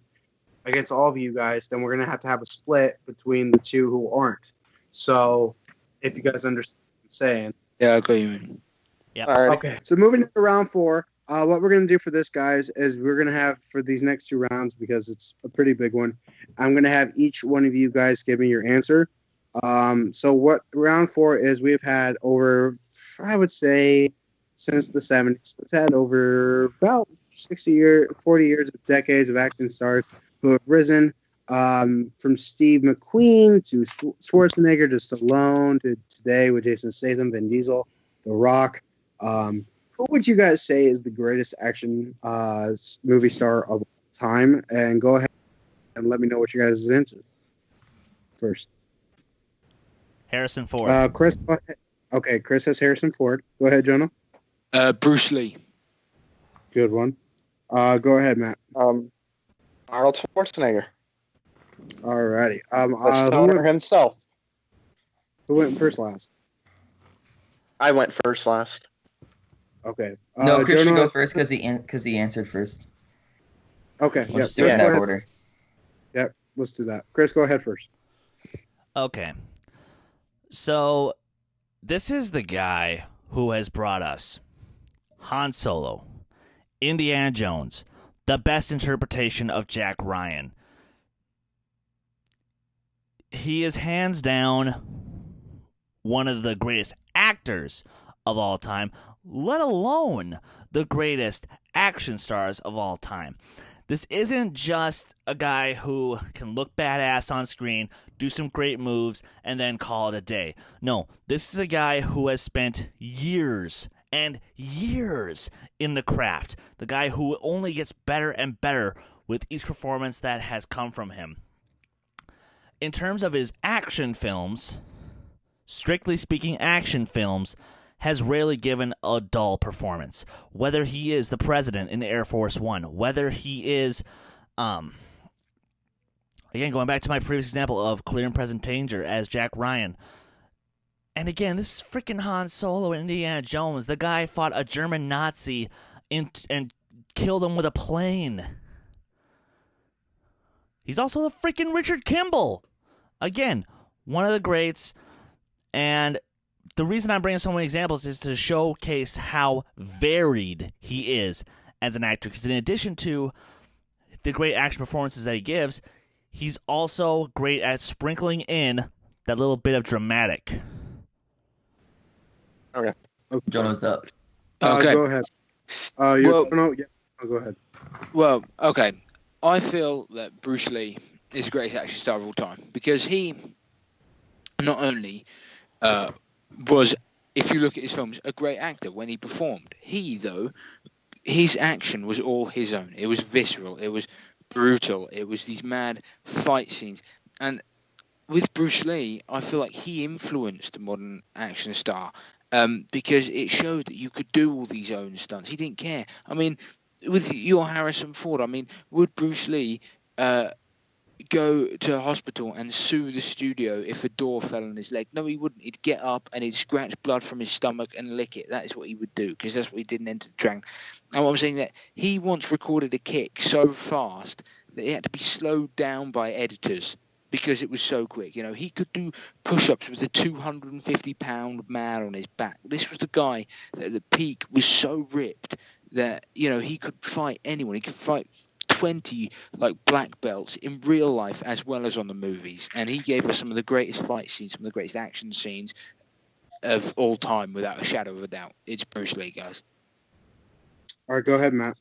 against all of you guys, then we're going to have a split between the 2 who aren't. So, if you guys understand what I'm saying. Yeah, I got you, man. Yeah. All right. Okay. So, moving to round 4, what we're going to do for this, guys, is we're going to have for these next 2 rounds, because it's a pretty big one, I'm going to have each one of you guys give me your answer. So, what round 4 is, we've had over, I would say, since the 70s, we've had over about 40 years of decades of action stars who have risen. From Steve McQueen to Schwarzenegger to Stallone to today with Jason Statham, Vin Diesel, The Rock. Who would you guys say is the greatest action movie star of all time? And go ahead and let me know what you guys' answer first. Harrison Ford. Chris. Okay, Chris has Harrison Ford. Go ahead, Jonno. Bruce Lee. Good one. Go ahead, Matt. Arnold Schwarzenegger. Alrighty. The stoner himself. Who went first last? I went first last. Okay. No, Chris Jonno, should go first because he answered first. Okay. We'll Yep. just do it in that order. Yep. Let's do that. Chris, go ahead first. Okay. So, this is the guy who has brought us Han Solo, Indiana Jones, the best interpretation of Jack Ryan. He is hands down one of the greatest actors of all time, let alone the greatest action stars of all time. This isn't just a guy who can look badass on screen, do some great moves, and then call it a day. No, this is a guy who has spent years and years in the craft. The guy who only gets better and better with each performance that has come from him. In terms of his action films, strictly speaking action films, has rarely given a dull performance. Whether he is the president in Air Force One, whether he is, again, going back to my previous example of Clear and Present Danger as Jack Ryan. And again, this is freaking Han Solo in Indiana Jones. The guy fought a German Nazi and killed him with a plane. He's also the freaking Richard Kimball. Again, one of the greats. And the reason I'm bringing so many examples is to showcase how varied he is as an actor. Because in addition to the great action performances that he gives, he's also great at sprinkling in that little bit of dramatic. Okay. Jonno, what's up? Okay. Go ahead. Go ahead. Well, okay. I feel that Bruce Lee is the greatest action star of all time because he not only was, if you look at his films, a great actor when he performed. His action was all his own. It was visceral. It was brutal. It was these mad fight scenes. And with Bruce Lee, I feel like he influenced the modern action star because it showed that you could do all these own stunts. He didn't care. I mean, with your Harrison Ford, I mean, would Bruce Lee go to a hospital and sue the studio if a door fell on his leg? No, he wouldn't. He'd get up and he'd scratch blood from his stomach and lick it. That is what he would do because that's what he did in Enter the Dragon. And what I'm saying that he once recorded a kick so fast that it had to be slowed down by editors because it was so quick. You know, he could do push-ups with a 250-pound man on his back. This was the guy that at the peak was so ripped that, you know, he could fight anyone. He could fight 20 like black belts in real life as well as on the movies, and he gave us some of the greatest fight scenes, some of the greatest action scenes of all time without a shadow of a doubt. It's Bruce Lee, guys. All right, go ahead, Matt.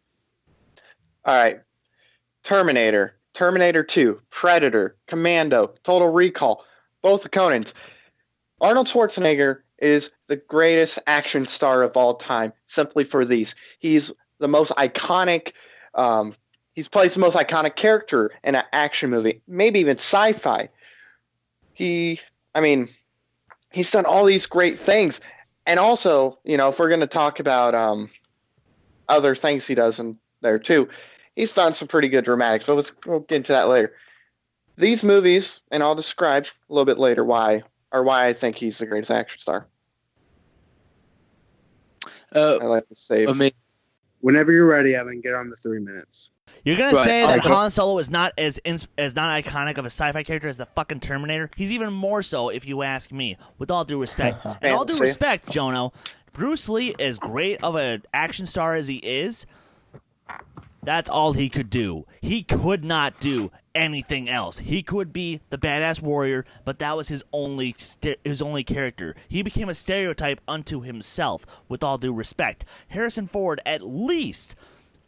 All right. Terminator 2, Predator, Commando, Total Recall, both the Conans. Arnold Schwarzenegger is the greatest action star of all time simply for these. He's the most iconic He's plays the most iconic character in an action movie, maybe even sci-fi. He's done all these great things. And also, you know, if we're going to talk about other things he does in there too, he's done some pretty good dramatics, but we'll get into that later. These movies, and I'll describe a little bit later why I think he's the greatest action star. I like to save. Whenever you're ready, Evan, get on the 3 minutes. You're gonna say that Han Solo is not as not iconic of a sci-fi character as the fucking Terminator? He's even more so, if you ask me. With all due respect, and all due respect, Jonno, Bruce Lee, as great of an action star as he is, that's all he could do. He could not do anything else. He could be the badass warrior, but that was his only character. He became a stereotype unto himself. With all due respect, Harrison Ford at least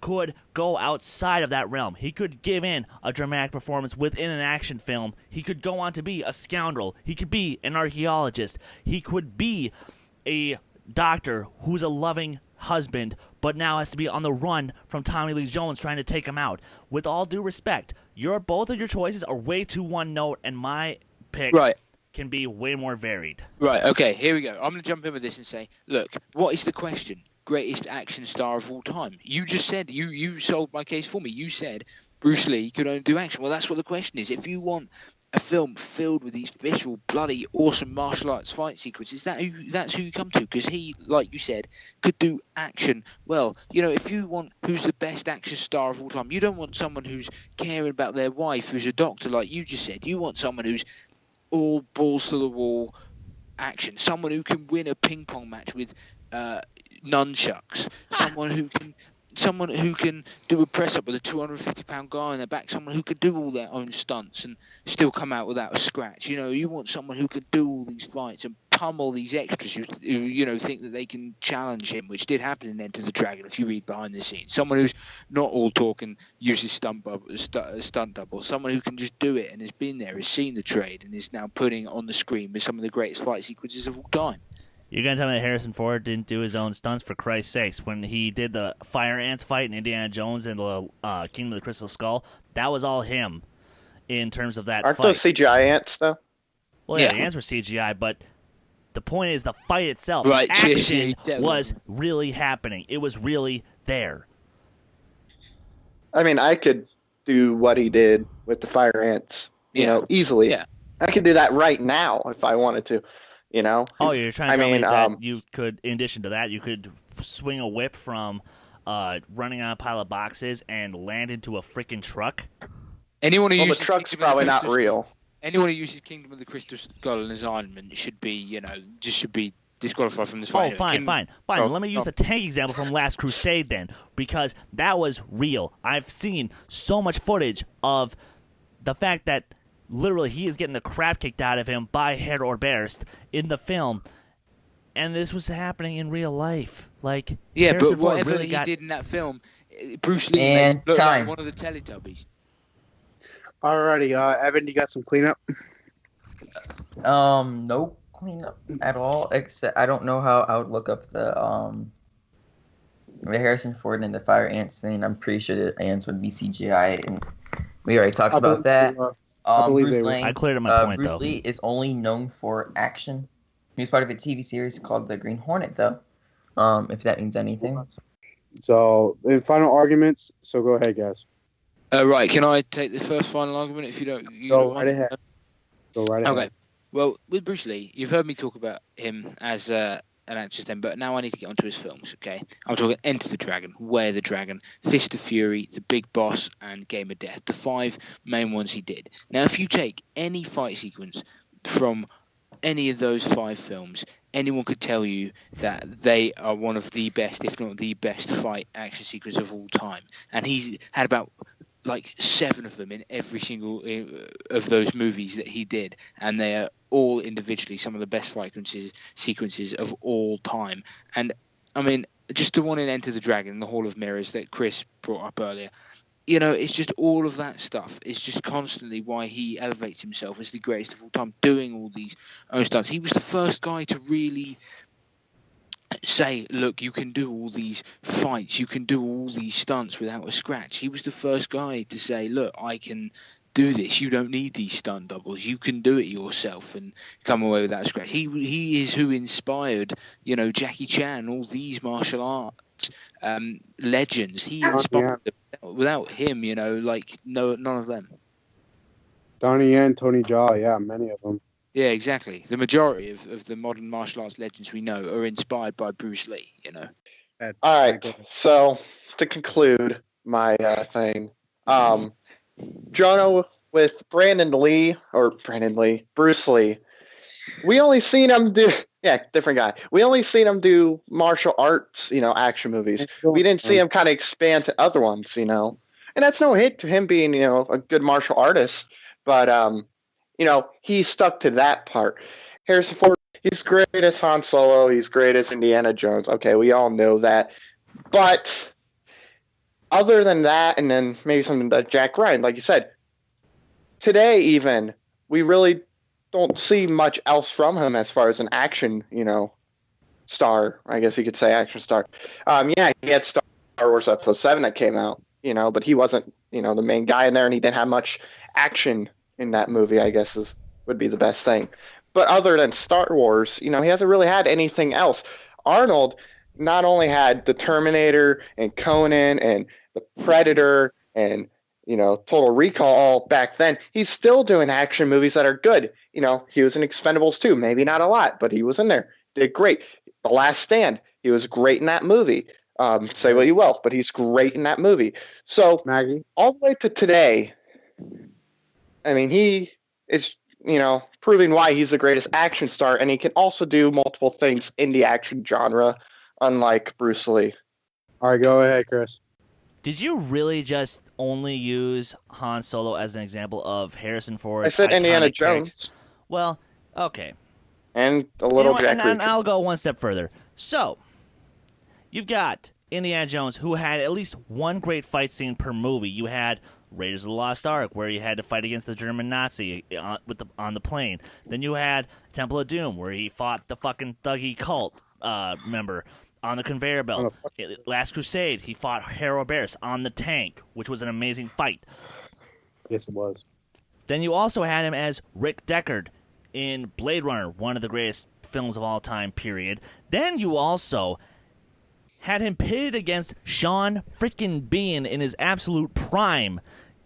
could go outside of that realm. He could give in a dramatic performance within an action film. He could go on to be a scoundrel. He could be an archaeologist. He could be a doctor who's a loving husband, but now has to be on the run from Tommy Lee Jones trying to take him out. With all due respect, both of your choices are way too one note, and my pick can be way more varied. Right, okay, here we go. I'm going to jump in with this and say, look, what is the question? Greatest action star of all time. You just said, you sold my case for me. You said Bruce Lee could only do action. Well, that's what the question is. If you want a film filled with these visceral, bloody, awesome martial arts fight sequences, that's who you come to, because he, like you said, could do action well. You know, if you want who's the best action star of all time, you don't want someone who's caring about their wife, who's a doctor, like you just said. You want someone who's all balls to the wall action, someone who can win a ping pong match with nunchucks, someone who can someone who can do a press up with a 250-pound guy on their back, someone who can do all their own stunts and still come out without a scratch. You want someone who can do all these fights and pummel these extras who think that they can challenge him, which did happen in Enter the Dragon if you read behind the scenes. Someone who's not all talk and uses stunt double. Someone who can just do it and has been there, has seen the trade, and is now putting on the screen with some of the greatest fight sequences of all time. You're going to tell me that Harrison Ford didn't do his own stunts, for Christ's sakes? When he did the Fire Ants fight in Indiana Jones and the Kingdom of the Crystal Skull, that was all him in terms of that Aren't fight. those CGI ants, though? Well, yeah, the ants were CGI, but the point is the fight itself, right, action was really happening. It was really there. I mean, I could do what he did with the Fire Ants, easily. Yeah. I could do that right now if I wanted to. Oh, you're trying to tell me that you could, in addition to that, you could swing a whip from running on a pile of boxes and land into a freaking truck? Anyone who uses the truck's probably not real. Anyone who uses Kingdom of the Crystal Skull in his armament should be disqualified from this fight. Oh, fine. Let me use the tank example from Last Crusade then, because that was real. I've seen so much footage of the fact that literally he is getting the crap kicked out of him by Herr Orberst in the film, and this was happening in real life. Like, yeah, Harrison but whatever really he did in that film, Bruce Lee made look like one of the Teletubbies. Alrighty, Evan, you got some cleanup? No cleanup at all. Except I don't know how I would look up the Harrison Ford and the Fire Ants thing. I'm pretty sure the ants would be CGI, and we already talked about that. I cleared up my point, Bruce though. Lee is only known for action. He was part of a TV series called The Green Hornet, though. If that means anything. So, in final arguments, so go ahead, guys. Right, can I take the first final argument if you don't? Go right ahead. Okay. Well, with Bruce Lee, you've heard me talk about him as an actor then, but now I need to get onto his films, okay? I'm talking Enter the Dragon, Where the Dragon, Fist of Fury, The Big Boss, and Game of Death, the 5 main ones he did. Now, if you take any fight sequence from any of those 5 films, anyone could tell you that they are one of the best, if not the best, fight action sequence of all time. And he's had about 7 of them in every single of those movies that he did, and they are all individually some of the best fight sequences of all time. And I mean, just the one in Enter the Dragon, the Hall of Mirrors that Chris brought up earlier, it's just all of that stuff. It's just constantly why he elevates himself as the greatest of all time, doing all these own stunts. He was the first guy to really say, look, you can do all these fights, you can do all these stunts without a scratch. He was the first guy to say, look, I can do this. You don't need these stunt doubles. You can do it yourself and come away without a scratch. He is who inspired, Jackie Chan, all these martial arts legends. He inspired them. Without him, none of them. Donnie Yen, Tony Jaa, yeah, many of them. Yeah, exactly. The majority of the modern martial arts legends we know are inspired by Bruce Lee, All right, so to conclude my thing, Jonno with Bruce Lee, we only seen him do, different guy. We only seen him do martial arts, action movies. We didn't see him kind of expand to other ones, and that's no hit to him being, a good martial artist, but, he stuck to that part. Harrison Ford, he's great as Han Solo. He's great as Indiana Jones. Okay, we all know that. But other than that, and then maybe something like Jack Ryan, like you said, today even, we really don't see much else from him as far as an action, star. I guess you could say action star. He had Star Wars Episode 7 that came out, but he wasn't, the main guy in there, and he didn't have much action in that movie, I guess would be the best thing. But other than Star Wars, he hasn't really had anything else. Arnold not only had the Terminator and Conan and the Predator and, Total Recall all back then, he's still doing action movies that are good. He was in Expendables 2, maybe not a lot, but he was in there. Did great. The Last Stand, he was great in that movie. Say what you will, but he's great in that movie. So Maggie, all the way to today, I mean, he is, proving why he's the greatest action star, and he can also do multiple things in the action genre, unlike Bruce Lee. All right, go ahead, Chris. Did you really just only use Han Solo as an example of Harrison Ford? I said Indiana Jones. Well, okay. And a little Jack and Reacher. I'll go one step further. So, you've got Indiana Jones, who had at least one great fight scene per movie. You had Raiders of the Lost Ark, where you had to fight against the German Nazi on the plane. Then you had Temple of Doom, where he fought the fucking thuggy cult member on the conveyor belt. Last Crusade, he fought Hero Barris on the tank, which was an amazing fight. Yes, it was. Then you also had him as Rick Deckard in Blade Runner, one of the greatest films of all time, period. Then you also had him pitted against Sean freaking Bean in his absolute prime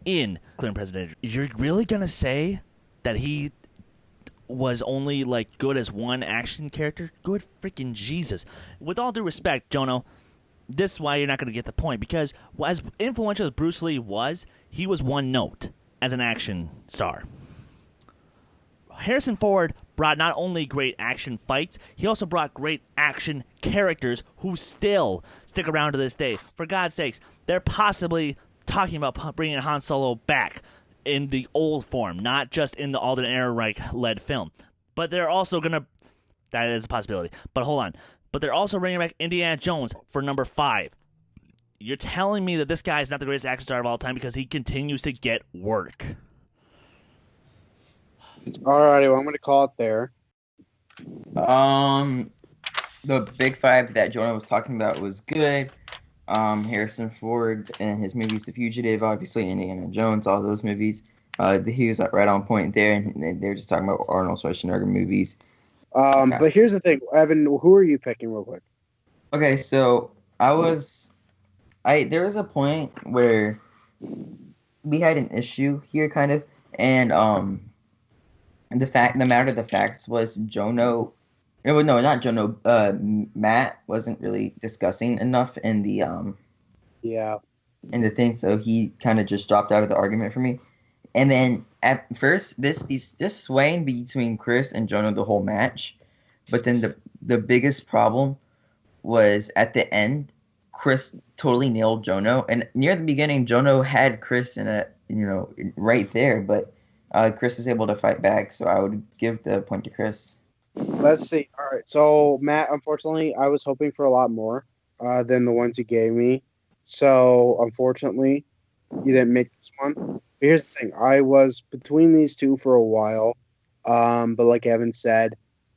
in Clear and Present. You're really going to say that he was only like good as one action character? Good freaking Jesus. With all due respect, Jonno, this is why you're not going to get the point, because as influential as Bruce Lee was, he was one note as an action star. Harrison Ford brought not only great action fights, he also brought great action characters who still stick around to this day. For God's sakes, they're possibly talking about bringing Han Solo back in the old form, not just in the Alden Ehrenreich-led film. But they're also going to... That is a possibility. But hold on. But they're also bringing back Indiana Jones for number 5. You're telling me that this guy is not the greatest action star of all time because he continues to get work. Alrighty, well, I'm going to call it there. The big 5 that Jonah was talking about was good. Harrison Ford and his movies, The Fugitive, obviously Indiana Jones, all those movies. He was right on point there, and they were just talking about Arnold Schwarzenegger movies. But here's the thing, Evan, who are you picking real quick? Okay, so there was a point where we had an issue here, kind of, and the matter of the facts was Jonno. No, not Jonno. Matt wasn't really discussing enough in the in the thing, so he kind of just dropped out of the argument for me. And then at first, this swaying between Chris and Jonno the whole match, but then the biggest problem was at the end. Chris totally nailed Jonno, and near the beginning, Jonno had Chris right there, but Chris was able to fight back. So I would give the point to Chris. Let's see. All right. So, Matt, unfortunately, I was hoping for a lot more than the ones you gave me. So, unfortunately, you didn't make this one. But here's the thing. I was between these two for a while. But like Evan said,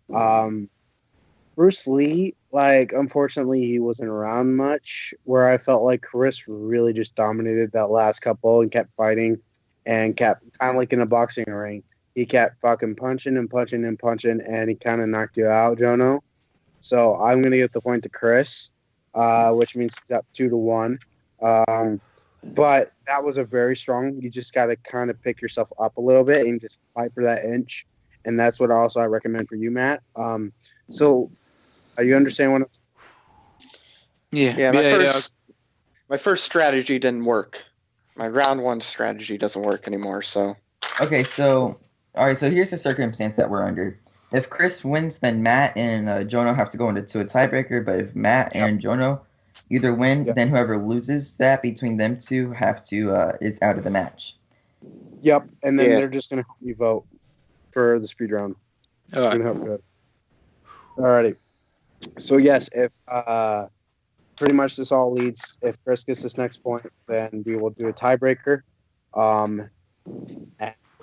Bruce Lee, unfortunately, he wasn't around much, where I felt like Chris really just dominated that last couple and kept fighting and kept kind of like in a boxing ring. He kept fucking punching and punching and punching, and he kind of knocked you out, Jonno. So I'm going to give the point to Chris, which means it's up 2-1. But that was a very strong. You just got to kind of pick yourself up a little bit and just fight for that inch. And that's what also I recommend for you, Matt. So are you understand what I'm saying? Yeah. My first strategy didn't work. My round 1 strategy doesn't work anymore, so. Okay, so... All right, so here's the circumstance that we're under. If Chris wins, then Matt and Jonno have to go into a tiebreaker. But if Matt and Jonno either win, then whoever loses that between them two have to is out of the match. Yep, and then they're just going to help you vote for the speed round. All right. Alrighty. So yes, if pretty much this all leads. If Chris gets this next point, then we will do a tiebreaker. And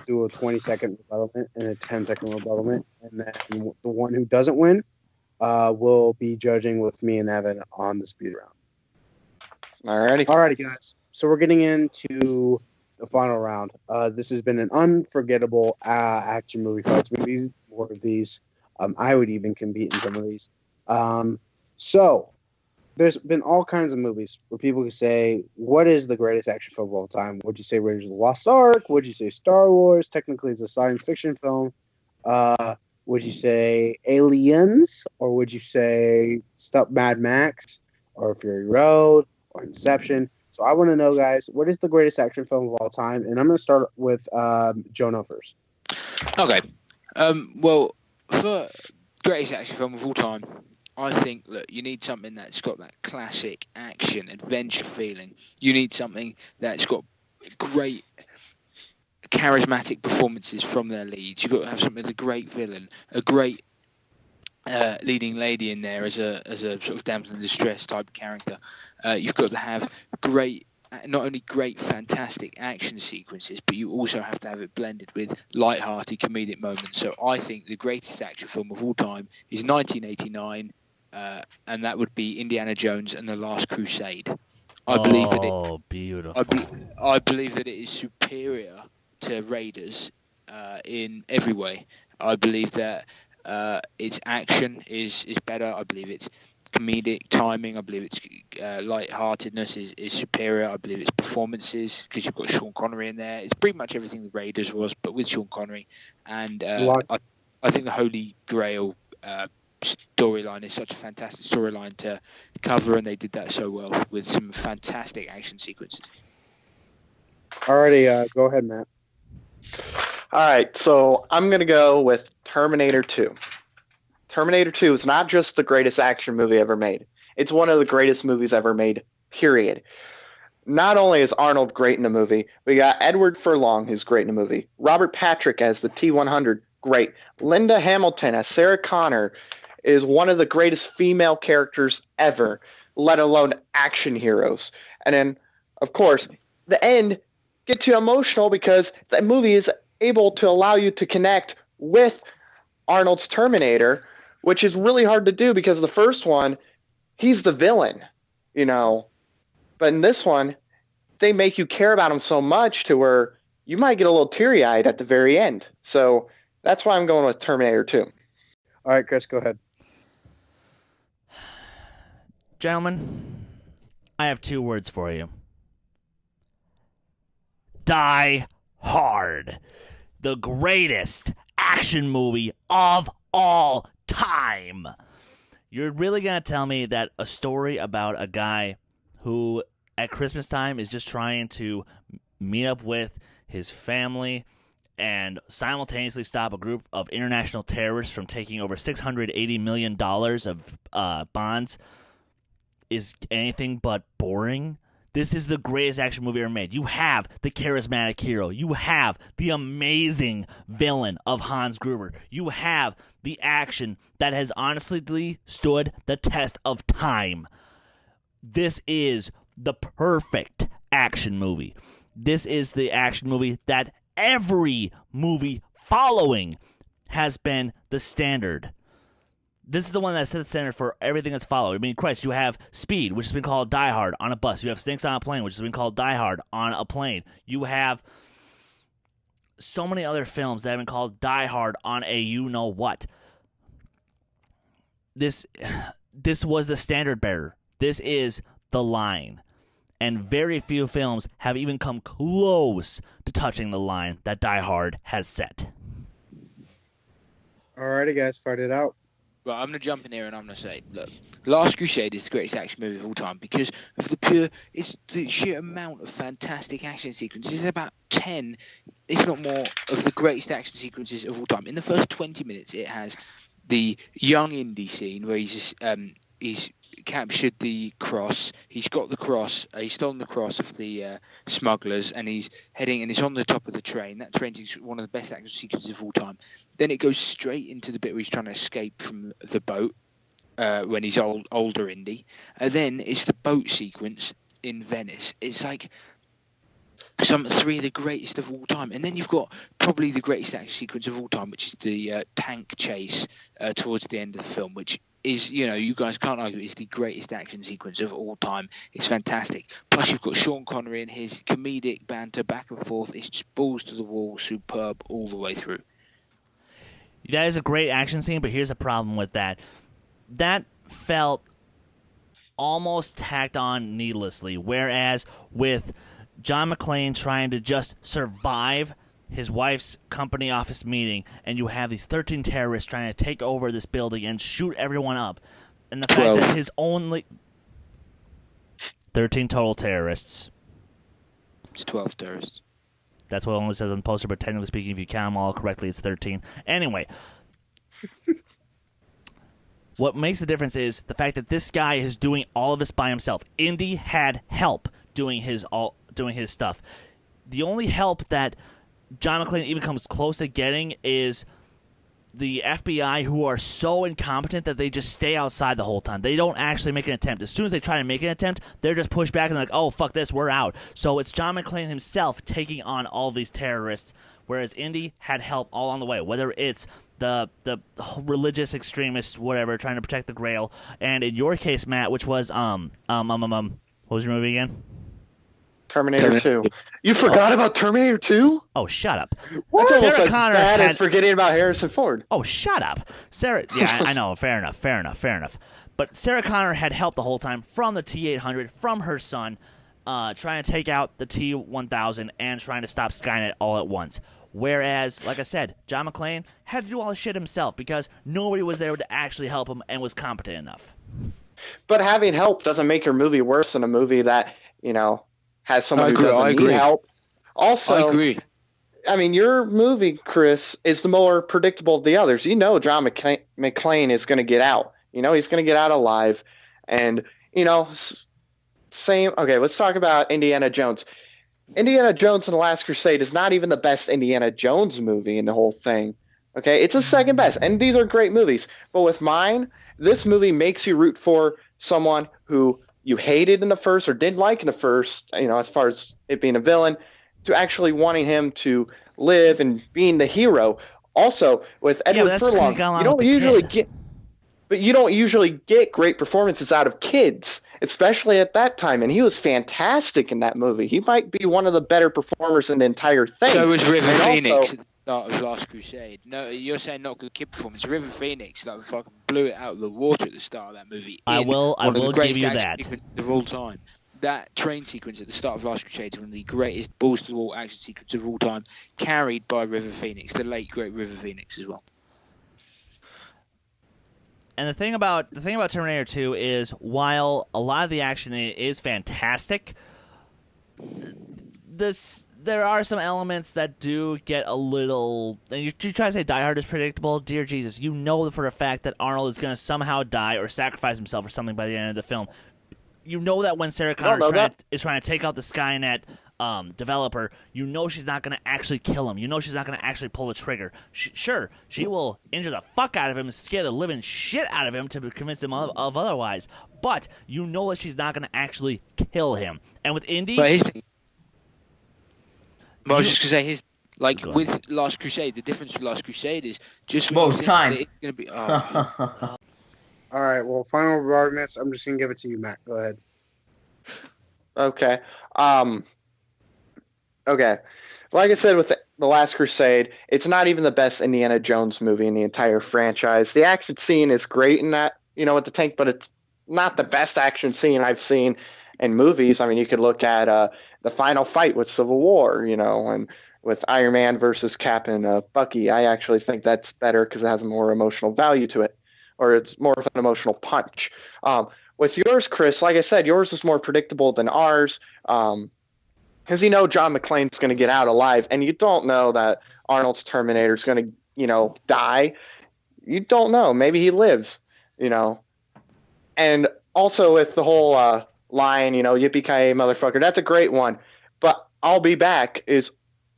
do a 20-second rebuttalment and a 10-second rebuttalment, and then the one who doesn't win will be judging with me and Evan on the speed round. Alrighty, guys. So we're getting into the final round. This has been an unforgettable action movie fights. We need more of these. I would even compete in some of these. So there's been all kinds of movies where people can say, what is the greatest action film of all time? Would you say Raiders of the Lost Ark? Would you say Star Wars? Technically, it's a science fiction film. Would you say Aliens? Or would you say Mad Max? Or Fury Road? Or Inception? So I want to know, guys, what is the greatest action film of all time? And I'm going to start with Jonno first. Okay. Well, for greatest action film of all time, I think, look, you need something that's got that classic action adventure feeling. You need something that's got great charismatic performances from their leads. You've got to have something with a great villain, a great leading lady in there as a sort of damsel in distress type of character. You've got to have not only great fantastic action sequences, but you also have to have it blended with light-hearted comedic moments. So I think the greatest action film of all time is 1989, and that would be Indiana Jones and the Last Crusade. Beautiful. I believe that it is superior to Raiders in every way. I believe that its action is better. I believe its comedic timing. I believe its light-heartedness is superior. I believe its performances, because you've got Sean Connery in there. It's pretty much everything the Raiders was, but with Sean Connery. And I think the Holy Grail storyline is such a fantastic storyline to cover, and they did that so well with some fantastic action sequences. Alrighty, go ahead, Matt. All right, so I'm going to go with Terminator 2. Terminator 2 is not just the greatest action movie ever made. It's one of the greatest movies ever made, period. Not only is Arnold great in the movie, we got Edward Furlong, who's great in the movie. Robert Patrick as the T-100, great. Linda Hamilton as Sarah Connor is one of the greatest female characters ever, let alone action heroes. And then, of course, the end gets you emotional because that movie is able to allow you to connect with Arnold's Terminator, which is really hard to do because the first one, he's the villain, you know. But in this one, they make you care about him so much to where you might get a little teary-eyed at the very end. So that's why I'm going with Terminator 2. All right, Chris, go ahead. Gentlemen, I have 2 words for you. Die Hard. The greatest action movie of all time. You're really going to tell me that a story about a guy who at Christmas time is just trying to meet up with his family and simultaneously stop a group of international terrorists from taking over $680 million of bonds is anything but boring? This is the greatest action movie ever made. You have the charismatic hero. You have the amazing villain of Hans Gruber. You have the action that has honestly stood the test of time. This is the perfect action movie. This is the action movie that every movie following has been the standard. This is the one that set the standard for everything that's followed. I mean, Christ, you have Speed, which has been called Die Hard on a bus. You have Snakes on a Plane, which has been called Die Hard on a plane. You have so many other films that have been called Die Hard on a you-know-what. This was the standard bearer. This is the line. And very few films have even come close to touching the line that Die Hard has set. Alrighty, guys, fight it out. Well, I'm going to jump in here and I'm going to say, look, Last Crusade is the greatest action movie of all time because of it's the sheer amount of fantastic action sequences. It's about 10, if not more, of the greatest action sequences of all time. In the first 20 minutes, it has the young Indy scene where he's captured the cross. He's got the cross. He's stolen the cross of the smugglers, and he's heading, and he's on the top of the train. That train is one of the best action sequences of all time. Then it goes straight into the bit where he's trying to escape from the boat when he's older Indy. And then it's the boat sequence in Venice. It's like some 3 of the greatest of all time. And then you've got probably the greatest action sequence of all time, which is the tank chase towards the end of the film, which is, you guys can't argue, it's the greatest action sequence of all time. It's fantastic. Plus, you've got Sean Connery and his comedic banter back and forth. It's just balls to the wall, superb all the way through. That is a great action scene, but here's a problem with that. That felt almost tacked on needlessly, whereas with John McClane trying to just survive his wife's company office meeting, and you have these 13 terrorists trying to take over this building and shoot everyone up. And the 12. fact that his only 13 total terrorists. It's 12 terrorists. That's what it only says on the poster, but technically speaking, if you count them all correctly, it's 13. Anyway, What makes the difference is the fact that this guy is doing all of this by himself. Indy had help doing his stuff. The only help that John McClane even comes close to getting is the FBI, who are so incompetent that they just stay outside the whole time. They don't actually make an attempt. As soon as they try to make an attempt, they're just pushed back and they're like, oh, fuck this, we're out. So it's John McClane himself taking on all these terrorists, whereas Indy had help all on the way, whether it's the religious extremists, whatever, trying to protect the Grail, and in your case, Matt, which was what was your movie again? Terminator 2. You forgot about Terminator 2? Oh, shut up. What? That's almost Sarah as Connor bad as forgetting about Harrison Ford. Oh, shut up. Yeah, I know. Fair enough. But Sarah Connor had help the whole time from the T-800, from her son, trying to take out the T-1000 and trying to stop Skynet all at once. Whereas, like I said, John McClane had to do all the shit himself because nobody was there to actually help him and was competent enough. But having help doesn't make your movie worse than a movie that, has someone who doesn't need help. Also, I agree. I mean, your movie, Chris, is the more predictable of the others. John McClane is going to get out. He's going to get out alive. And, same. Okay, let's talk about Indiana Jones. Indiana Jones and the Last Crusade is not even the best Indiana Jones movie in the whole thing. Okay, it's the second best. And these are great movies. But with mine, this movie makes you root for someone who you hated in the first or didn't like in the first, as far as it being a villain, to actually wanting him to live and being the hero. Also, with Edward Furlong, you don't usually get great performances out of kids, especially at that time. And he was fantastic in that movie. He might be one of the better performers in the entire thing. So was River Phoenix at the start of Last Crusade. No, you're saying not good kid performance. River Phoenix fucking blew it out of the water at the start of that movie. I will give you that. Of all time. That train sequence at the start of Last Crusade is one of the greatest balls-to-the-wall action sequences of all time, carried by River Phoenix, the late great River Phoenix as well. And the thing about Terminator 2 is, while a lot of the action is fantastic, there are some elements that do get a little. And you try to say Die Hard is predictable. Dear Jesus, you know for a fact that Arnold is going to somehow die or sacrifice himself or something by the end of the film. You know that when Sarah Connor is trying to take out the Skynet developer, you know she's not going to actually kill him. You know she's not going to actually pull the trigger. Sure, she will injure the fuck out of him and scare the living shit out of him to convince him of otherwise. But you know that she's not going to actually kill him. And with Indy... I was just going to say, with Last Crusade, the difference with Last Crusade is just... time. It's going to be... All right, well, final arguments. I'm just going to give it to you, Matt. Go ahead. Okay. Okay. Like I said with the Last Crusade, it's not even the best Indiana Jones movie in the entire franchise. The action scene is great in that, with the tank, but it's not the best action scene I've seen in movies. I mean, you could look at the final fight with Civil War, and with Iron Man versus Cap and Bucky. I actually think that's better because it has a more emotional value to it, or it's more of an emotional punch. With yours, Chris, like I said, yours is more predictable than ours. Because John McClane's going to get out alive, and you don't know that Arnold's Terminator is going to, die. You don't know. Maybe he lives, And also with the whole line, yippee-ki-yay, motherfucker, that's a great one. But I'll be back is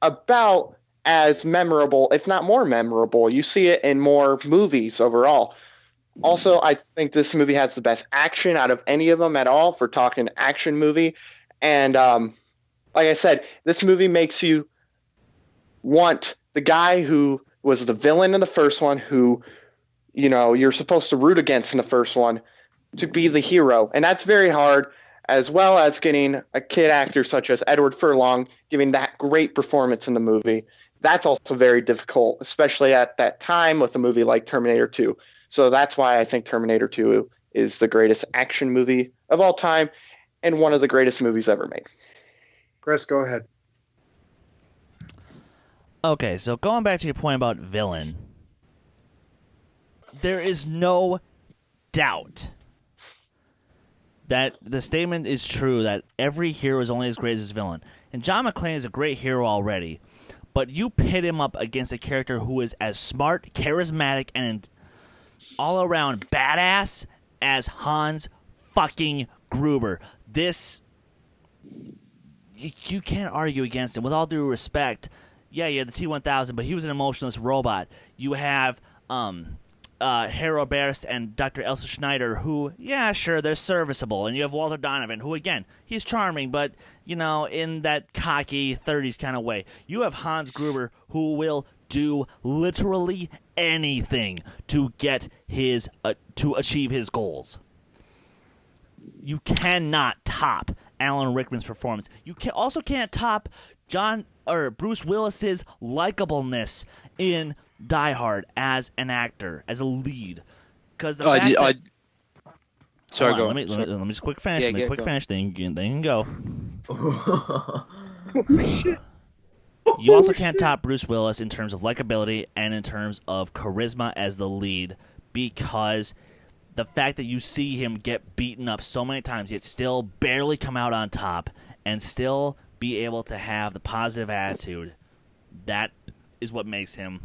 about as memorable, if not more memorable. You see it in more movies overall. Also, I think this movie has the best action out of any of them at all for talking action movie. And, like I said, this movie makes you want the guy who was the villain in the first one, who, you're supposed to root against in the first one, to be the hero. And that's very hard, as well as getting a kid actor such as Edward Furlong giving that great performance in the movie. That's also very difficult, especially at that time with a movie like Terminator 2. So that's why I think Terminator 2 is the greatest action movie of all time and one of the greatest movies ever made. Chris, go ahead. Okay, so going back to your point about villain, there is no doubt that the statement is true that every hero is only as great as his villain. And John McClane is a great hero already, but you pit him up against a character who is as smart, charismatic, and all-around badass as Hans fucking Gruber. This, you can't argue against him. With all due respect, yeah, you had the T-1000, but he was an emotionless robot. You have Harold Berst and Dr. Elsa Schneider, who, yeah, sure, they're serviceable. And you have Walter Donovan, who, again, he's charming, but, in that cocky 30s kind of way. You have Hans Gruber, who will do literally anything to get to achieve his goals. You cannot top Alan Rickman's performance. You also can't top Bruce Willis's likableness in Die Hard as an actor, as a lead. Because the fact that... Sorry, go on. on. Let me just quick finish. Then you can go. Oh, shit. You also can't top Bruce Willis in terms of likability and in terms of charisma as the lead, because the fact that you see him get beaten up so many times yet still barely come out on top and still be able to have the positive attitude, that is what makes him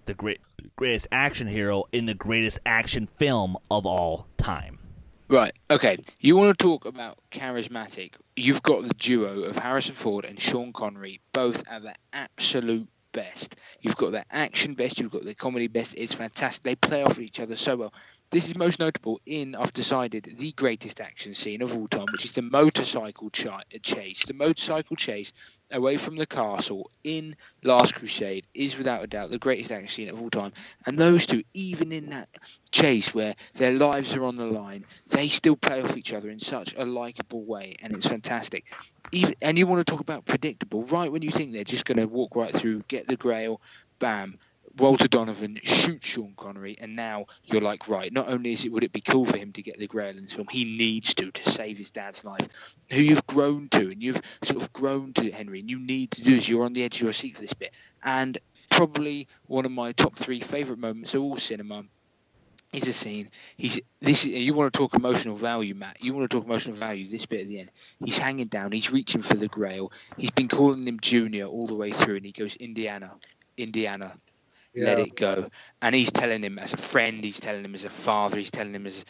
the greatest action hero in the greatest action film of all time. Right, okay. You want to talk about charismatic. You've got the duo of Harrison Ford and Sean Connery, both at the absolute best. You've got their action best, you've got their comedy best. It's fantastic. They play off each other so well. This is most notable in, I've decided, the greatest action scene of all time, which is the motorcycle chase. The motorcycle chase away from the castle in Last Crusade is without a doubt the greatest action scene of all time. And those two, even in that chase where their lives are on the line, they still play off each other in such a likable way, and it's fantastic. And you want to talk about predictable, right when you think they're just going to walk right through, get the grail, bam, Walter Donovan shoots Sean Connery, and now you're like, right, not only would it be cool for him to get the grail in this film, he needs to save his dad's life, who you've grown to, and you've sort of grown to, Henry, and you need to do this. You're on the edge of your seat for this bit. And probably one of my top 3 favourite moments of all cinema is a scene. You want to talk emotional value, Matt. You want to talk emotional value, this bit at the end. He's hanging down, he's reaching for the grail. He's been calling him Junior all the way through, and he goes, Indiana. Let it go. And he's telling him as a friend, he's telling him as a father, he's telling him as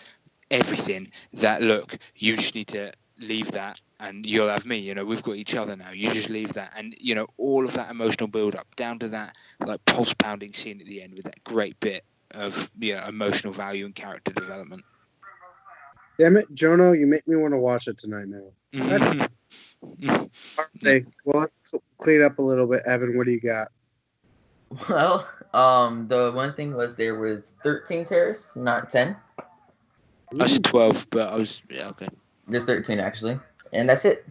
everything that, look, you just need to leave that and you'll have me. We've got each other now. You just leave that. And, all of that emotional build up down to that like pulse pounding scene at the end with that great bit of emotional value and character development. Damn it, Jonno, you make me want to watch it tonight now. Okay, well, let's clean up a little bit. Evan, what do you got? Well, the one thing was there was 13 terrorists, not 10. I said 12, but okay. There's 13 actually, and that's it.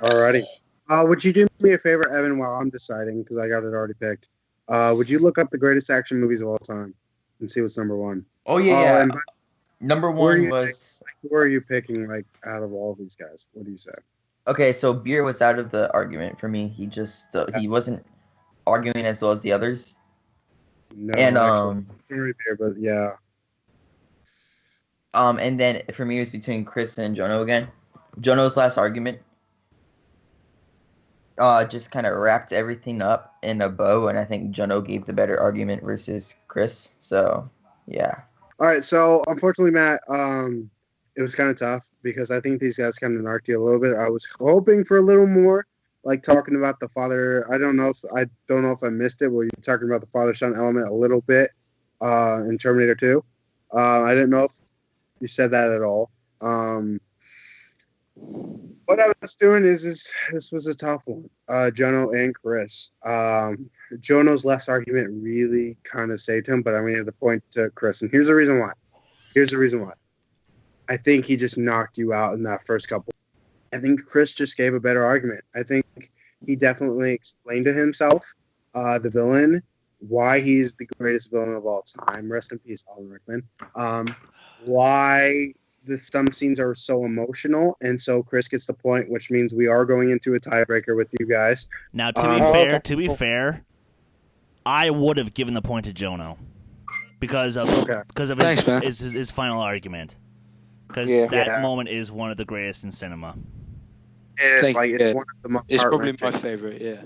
Alrighty. Would you do me a favor, Evan, while I'm deciding, because I got it already picked? Would you look up the greatest action movies of all time and see what's number 1? Oh yeah. And number 1 was. Who are you picking, like, out of all of these guys? What do you say? Okay, so Beer was out of the argument for me. He just he wasn't arguing as well as the others. No, and Beer, but yeah. And then for me it was between Chris and Jonno again. Jonno's last argument just kind of wrapped everything up in a bow, and I think Jonno gave the better argument versus Chris. So yeah. All right, so unfortunately, Matt, it was kind of tough because I think these guys kind of narked you a little bit. I was hoping for a little more, like talking about the father. I don't know if I missed it. Were you talking about the father-son element a little bit in Terminator 2? I didn't know if you said that at all. What I was doing is this was a tough one. Jonno and Chris. Jonno's last argument really kind of saved him, but I'm going to have the point to Chris. And here's the reason why. I think he just knocked you out in that first couple. I think Chris just gave a better argument. I think he definitely explained to himself, the villain, why he's the greatest villain of all time. Rest in peace, Alan Rickman. Why some scenes are so emotional, and so Chris gets the point, which means we are going into a tiebreaker with you guys. Now, to be fair, I would have given the point to Jonno because of his final argument. Because that moment is one of the greatest in cinema. It's one of the most. It's probably my favorite. Yeah.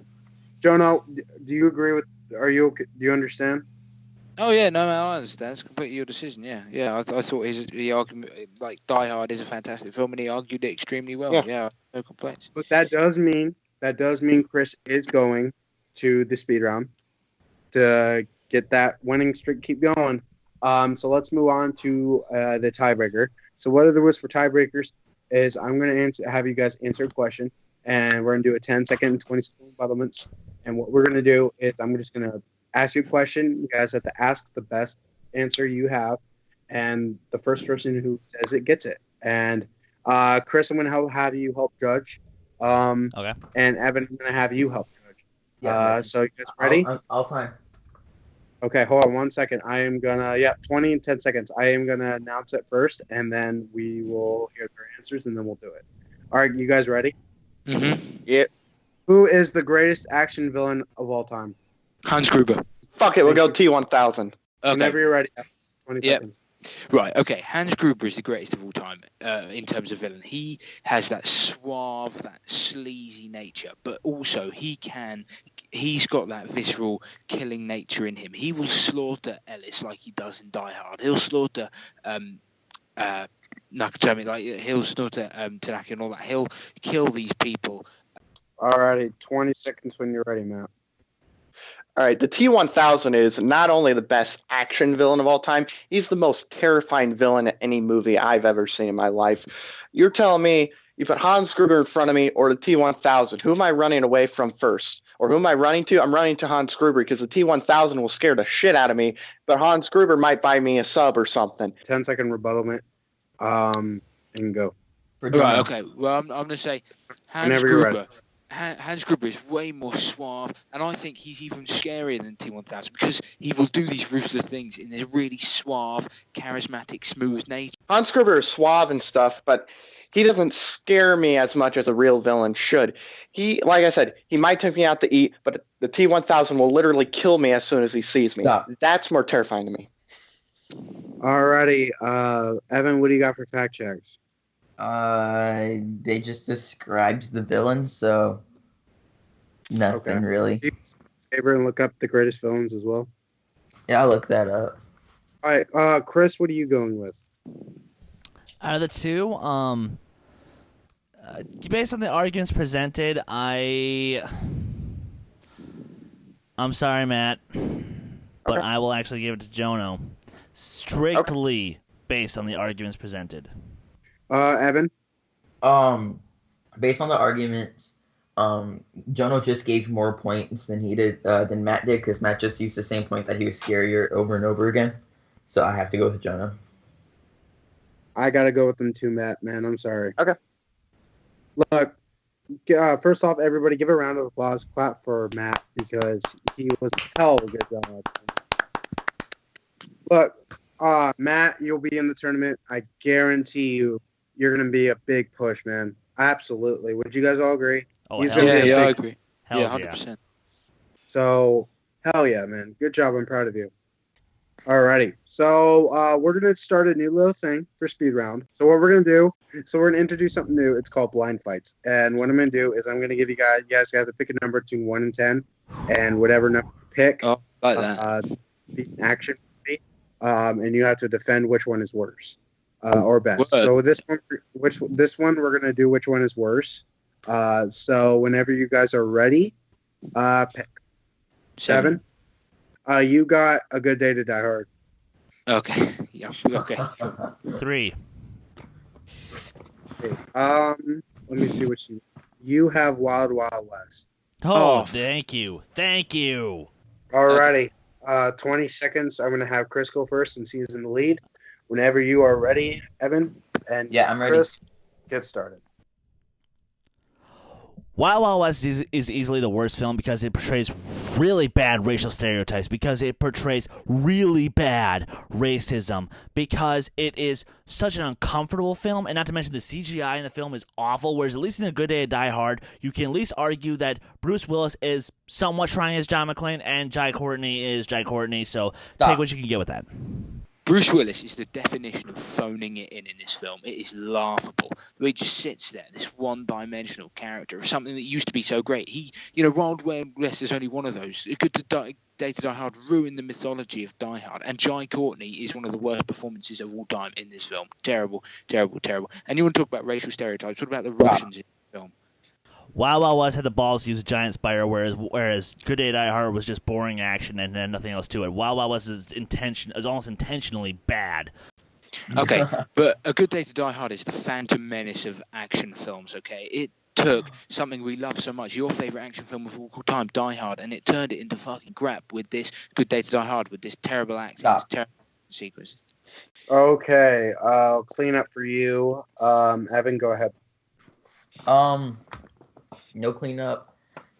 Jonno, do you agree with? Do you understand? Oh yeah, no, I understand. It's completely your decision. Yeah, I thought the argument, like Die Hard, is a fantastic film, and he argued it extremely well. Yeah, no complaints. But that does mean Chris is going to the speed round to get that winning streak keep going. So let's move on to the tiebreaker. So what there was for tiebreakers is I'm going to have you guys answer a question, and we're going to do a 10-second and 20-second rebuttalments. And what we're going to do is I'm just going to ask you a question. You guys have to ask the best answer you have, and the first person who says it gets it. And Chris, I'm going to have you help judge. Okay. And Evan, I'm going to have you help judge. Yeah. So you guys ready? I'll time. Okay, hold on 1 second. I am gonna 20 and 10 seconds. I am gonna announce it first, and then we will hear their answers, and then we'll do it. All right, you guys ready? Mm-hmm. Yep. Who is the greatest action villain of all time? Hans Gruber. Fuck it, we'll go T-1000. Okay. Whenever you're ready. 20 seconds. Right, okay. Hans Gruber is the greatest of all time in terms of villain. He has that suave, that sleazy nature, but also he's got that visceral killing nature in him. He will slaughter Ellis like he does in Die Hard. He'll slaughter Nakatomi, like he'll slaughter Tanaka and all that. He'll kill these people. All righty, 20 seconds when you're ready, Matt. All right, the T-1000 is not only the best action villain of all time, he's the most terrifying villain in any movie I've ever seen in my life. You're telling me you put Hans Gruber in front of me or the T-1000. Who am I running away from first? Or who am I running to? I'm running to Hans Gruber because the T-1000 will scare the shit out of me, but Hans Gruber might buy me a sub or something. 10-second rebuttal, and go. Right, okay. Well, I'm going to say Hans Whenever you're Gruber. Hans Gruber is way more suave, and I think he's even scarier than T-1000 because he will do these ruthless things in this really suave, charismatic, smooth nature. Hans Gruber is suave and stuff, but he doesn't scare me as much as a real villain should. He, like I said, he might take me out to eat, but the T-1000 will literally kill me as soon as he sees me. Stop. That's more terrifying to me. Alrighty, Evan, what do you got for fact checks? They just described the villain, so nothing really. Saber and look up the greatest villains as well. Yeah, I'll look that up. All right, Chris, what are you going with? Out of the two, based on the arguments presented, I'm sorry, Matt, but I will actually give it to Jonno, strictly based on the arguments presented. Evan? Based on the arguments, Jonno just gave more points than he did than Matt did because Matt just used the same point that he was scarier over and over again. So I have to go with Jonno. I gotta go with them too, Matt. Man, I'm sorry. Okay. Look, first off, everybody give a round of applause, clap for Matt because he was a hell of a good job. Look, Matt, you'll be in the tournament. I guarantee you're gonna be a big push, man. Absolutely. Would you guys all agree? Oh, He's hell gonna be a I big- agree. Hells Yeah, 100%. So, hell yeah, man. Good job. I'm proud of you. Alrighty. So, we're going to start a new little thing for speed round. So, what we're going to do, we're going to introduce something new. It's called blind fights. And what I'm going to do is I'm going to give you guys have to pick a number between 1 and 10. And whatever number you pick, Oh, like that. the action movie, and you have to defend which one is worse or best. What? So, this one, we're going to do which one is worse. So, whenever you guys are ready, pick. 7. You got A Good Day to Die Hard. Okay. Yeah. Okay. 3. Let me see what you have. Wild Wild West. Oh, Oh. thank you. Thank you. Alrighty. 20 seconds. I'm gonna have Chris go first since he is in the lead. Whenever you are ready, Evan. And Yeah, I'm ready. Chris, get started. Wild Wild West is easily the worst film because it portrays really bad racial stereotypes, because it portrays really bad racism, because it is such an uncomfortable film, and not to mention the CGI in the film is awful, whereas at least in A Good Day to Die Hard, you can at least argue that Bruce Willis is somewhat trying as John McClane, and Jai Courtney is Jai Courtney, so Stop. take what you can get with that. Bruce Willis is the definition of phoning it in this film. It is laughable. The way he just sits there, this one-dimensional character of something that used to be so great. Wild Wild West is only one of those. A Good Day to Die Hard ruined the mythology of Die Hard, and Jai Courtney is one of the worst performances of all time in this film. Terrible, terrible, terrible. And you want to talk about racial stereotypes? What about the Russians in the film? Wild Wild West had the balls to use a giant spider, whereas Good Day to Die Hard was just boring action and then nothing else to it. Wild Wild West is almost intentionally bad. Okay, but A Good Day to Die Hard is the Phantom Menace of action films, okay? It took something we love so much, your favourite action film of all time, Die Hard, and it turned it into fucking crap with this Good Day to Die Hard, with this terrible acting, this terrible sequences. Okay, I'll clean up for you. Evan, go ahead. No cleanup,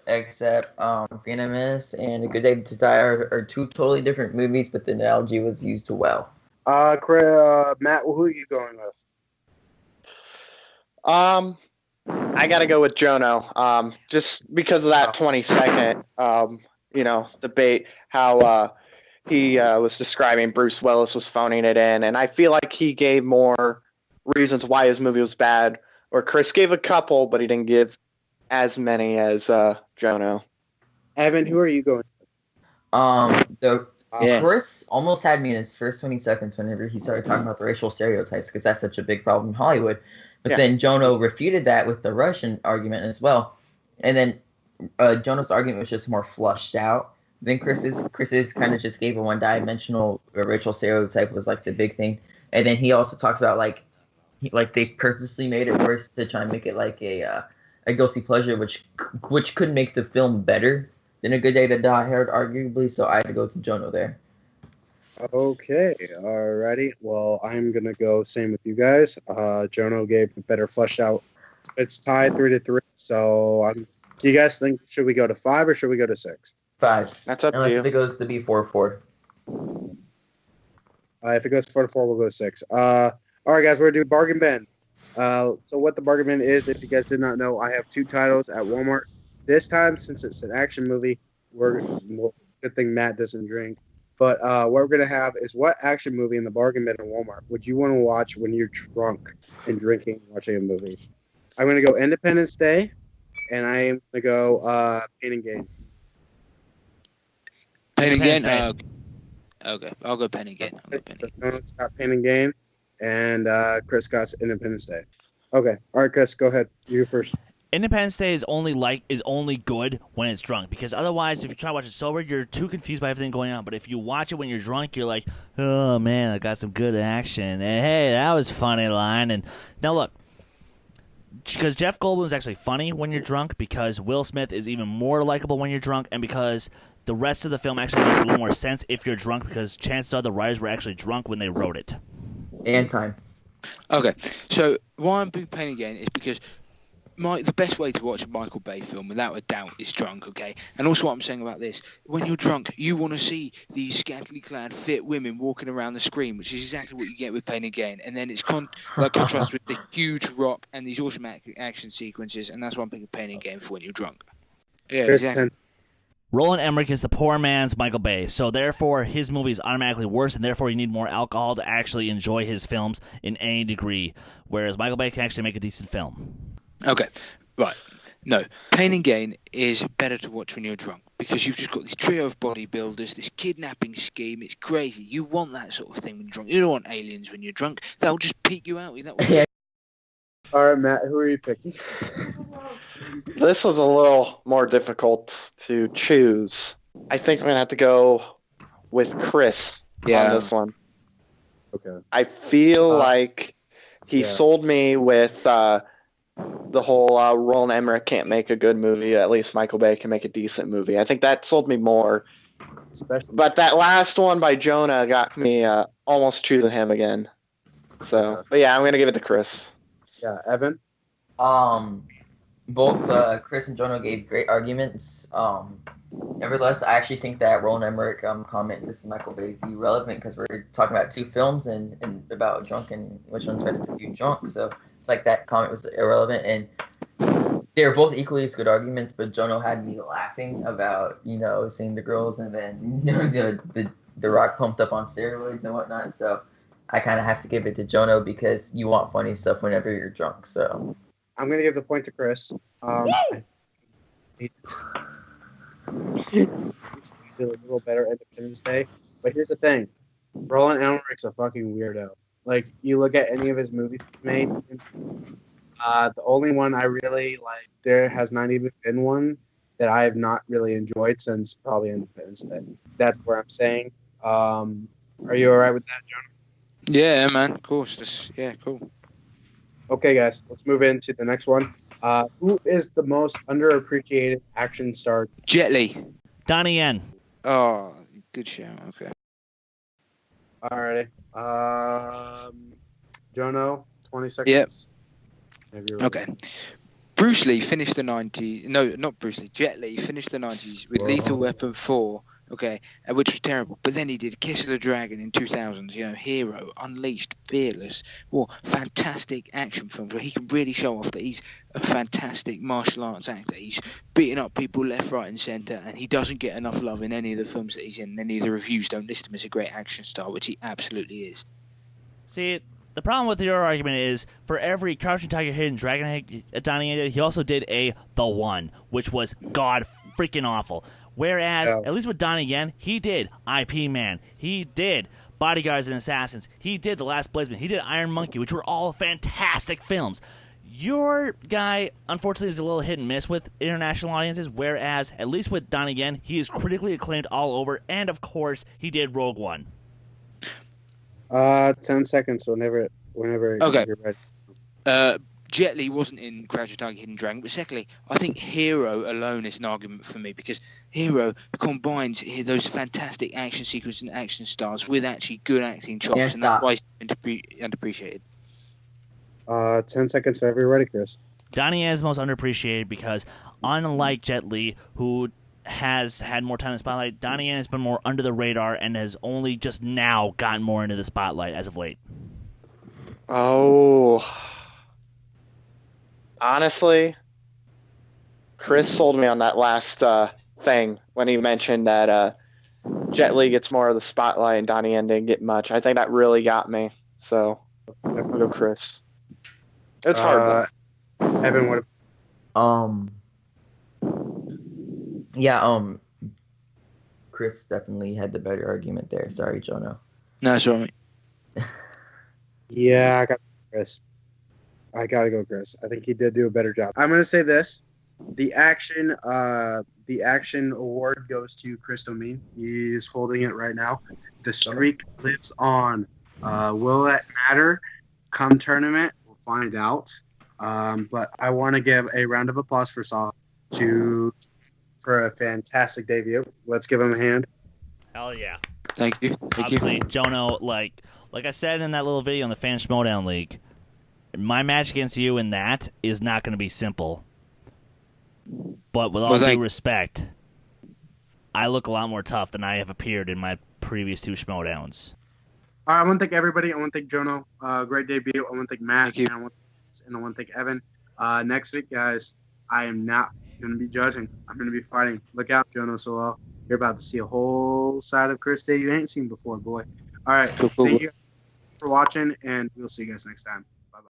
except Phantom Menace and A Good Day to Die are two totally different movies, but the analogy was used well. Matt, who are you going with? I gotta go with Jonno. Just because of that 20-second, debate, how he was describing Bruce Willis was phoning it in, and I feel like he gave more reasons why his movie was bad, or Chris gave a couple, but he didn't give as many as Jonno. Evan, who are you going with? Chris almost had me in his first 20 seconds whenever he started talking about the racial stereotypes, because that's such a big problem in Hollywood. But then Jonno refuted that with the Russian argument as well. And then Jonno's argument was just more flushed out. Then Chris's kind of just gave a one-dimensional racial stereotype was like the big thing. And then he also talks about like they purposely made it worse to try and make it like a guilty pleasure, which could make the film better than A Good Day to Die Hard, arguably. So I had to go with Jonno there. Okay, alrighty. Well, I'm gonna go same with you guys. Jonno gave a better fleshed out. It's tied 3-3. So, do you guys think should we go to 5 or should we go to 6? 5. That's up to Unless you. if it goes to be 4-4. If it goes 4-4, we'll go 6. All right, guys, we're gonna do bargain bin. So what the bargain bin is, if you guys did not know, I have 2 titles at Walmart. This time, since it's an action movie, good thing Matt doesn't drink. But what we're going to have is what action movie in the bargain bin at Walmart would you want to watch when you're drunk and drinking and watching a movie? I'm going to go Independence Day, and I am going to go Pain and Gain. Pain and Gain? Okay, I'll go Pain and Gain. It's got Pain and Gain, and Chris got Independence Day. Okay, all right, Chris, go ahead. You first. Independence Day is only good when it's drunk, because otherwise, if you try to watch it sober, you're too confused by everything going on. But if you watch it when you're drunk, you're like, oh man, I got some good action, and hey, that was a funny line. And now look, because Jeff Goldblum is actually funny when you're drunk, because Will Smith is even more likable when you're drunk, and because the rest of the film actually makes a little more sense if you're drunk, because chances are the writers were actually drunk when they wrote it. And time. Okay, so why I'm big Pain again is because the best way to watch a Michael Bay film, without a doubt, is drunk, okay? And also what I'm saying about this, when you're drunk, you want to see these scantily clad, fit women walking around the screen, which is exactly what you get with Pain Again. And then it's contrast with the huge rock and these awesome action sequences, and that's why I'm picking Pain Again for when you're drunk. Yeah, exactly. Roland Emmerich is the poor man's Michael Bay, so therefore his movie is automatically worse, and therefore you need more alcohol to actually enjoy his films in any degree, whereas Michael Bay can actually make a decent film. Okay, right. No, Pain and Gain is better to watch when you're drunk, because you've just got this trio of bodybuilders, this kidnapping scheme. It's crazy. You want that sort of thing when you're drunk. You don't want aliens when you're drunk. That'll just peek you out. All right, Matt, who are you picking? This was a little more difficult to choose. I think I'm going to have to go with Chris on this one. Okay. I feel like he sold me with the whole Roland Emmerich can't make a good movie. At least Michael Bay can make a decent movie. I think that sold me more. But that last one by Jonah got me almost choosing him again. So, but yeah, I'm going to give it to Chris. Yeah, Evan? Both Chris and Jonah gave great arguments. Nevertheless, I actually think that Roland Emmerich comment, this is Michael Bay, is irrelevant because we're talking about 2 films and about drunk and which one's better for you drunk. So it's like that comment was irrelevant. And they're both equally as good arguments, but Jonah had me laughing about, seeing the girls and then, The Rock pumped up on steroids and whatnot. So I kind of have to give it to Jonno because you want funny stuff whenever you're drunk. So I'm gonna give the point to Chris. He's a little better Independence Day, but here's the thing: Roland Emmerich's a fucking weirdo. Like, you look at any of his movies he's made, the only one I really like, there has not even been one that I have not really enjoyed since probably Independence Day. That's where I'm saying. Are you all right with that, John? Yeah, man. Of course. Cool. Okay, guys, let's move into the next one. Who is the most underappreciated action star? Jet Li. Donnie Yen. Oh, good show. Okay. Alrighty. Jonno, 20 seconds. Yep. Maybe you're Okay. Bruce Lee finished the 90s. No, not Bruce Lee. Jet Li finished the 90s with Lethal Weapon 4. Okay, which was terrible. But then he did Kiss of the Dragon in 2000s. Hero, Unleashed, Fearless. Well, fantastic action films where he can really show off that he's a fantastic martial arts actor. He's beating up people left, right, and centre, and he doesn't get enough love in any of the films that he's in. Any of the reviews don't list him as a great action star, which he absolutely is. See, the problem with your argument is for every Crouching Tiger, Hidden Dragon Donnie Yen did, he also did The One, which was god freaking awful. Whereas, at least with Donnie Yen, he did IP Man. He did Bodyguards and Assassins. He did The Last Blazeman. He did Iron Monkey, which were all fantastic films. Your guy, unfortunately, is a little hit and miss with international audiences, whereas, at least with Donnie Yen, he is critically acclaimed all over, and of course, he did Rogue One. 10 seconds whenever Okay. you're ready. Jet Li wasn't in Crouching Tiger, Hidden Dragon, but secondly, I think Hero alone is an argument for me because Hero combines those fantastic action sequences and action stars with actually good acting chops, and that's why he's underappreciated. 10 seconds whenever you're ready, Chris. Donnie Yen is most underappreciated because, unlike Jet Li, who has had more time in the spotlight, Donnie Yen has been more under the radar and has only just now gotten more into the spotlight as of late. Oh. Honestly, Chris sold me on that last thing when he mentioned that Jet Li gets more of the spotlight and Donnie Yen didn't get much. I think that really got me. So I'll go Chris. It's hard. Evan, what? Chris definitely had the better argument there. Sorry, Jonno. No, it's all right. Yeah, I got Chris. I gotta go, Chris. I think he did do a better job. I'm gonna say this: the action award goes to Chris Dohmen. He is holding it right now. The streak lives on. Will it matter? Come tournament, we'll find out. But I want to give a round of applause first off for a fantastic debut. Let's give him a hand. Hell yeah! Thank you. Obviously, Jonno, like I said in that little video on the Fan Schmoedown League, my match against you in that is not going to be simple. But with all due respect, I look a lot more tough than I have appeared in my previous two Schmoedowns. All right, I want to thank everybody. I want to thank Jonno. Great debut. I want to thank Matt. Thank you. And I want to thank Evan. Next week, guys, I am not going to be judging. I'm going to be fighting. Look out, Jonno Stowell. You're about to see a whole side of Chris that you ain't seen before, boy. All right. Cool. Thank you for watching, and we'll see you guys next time.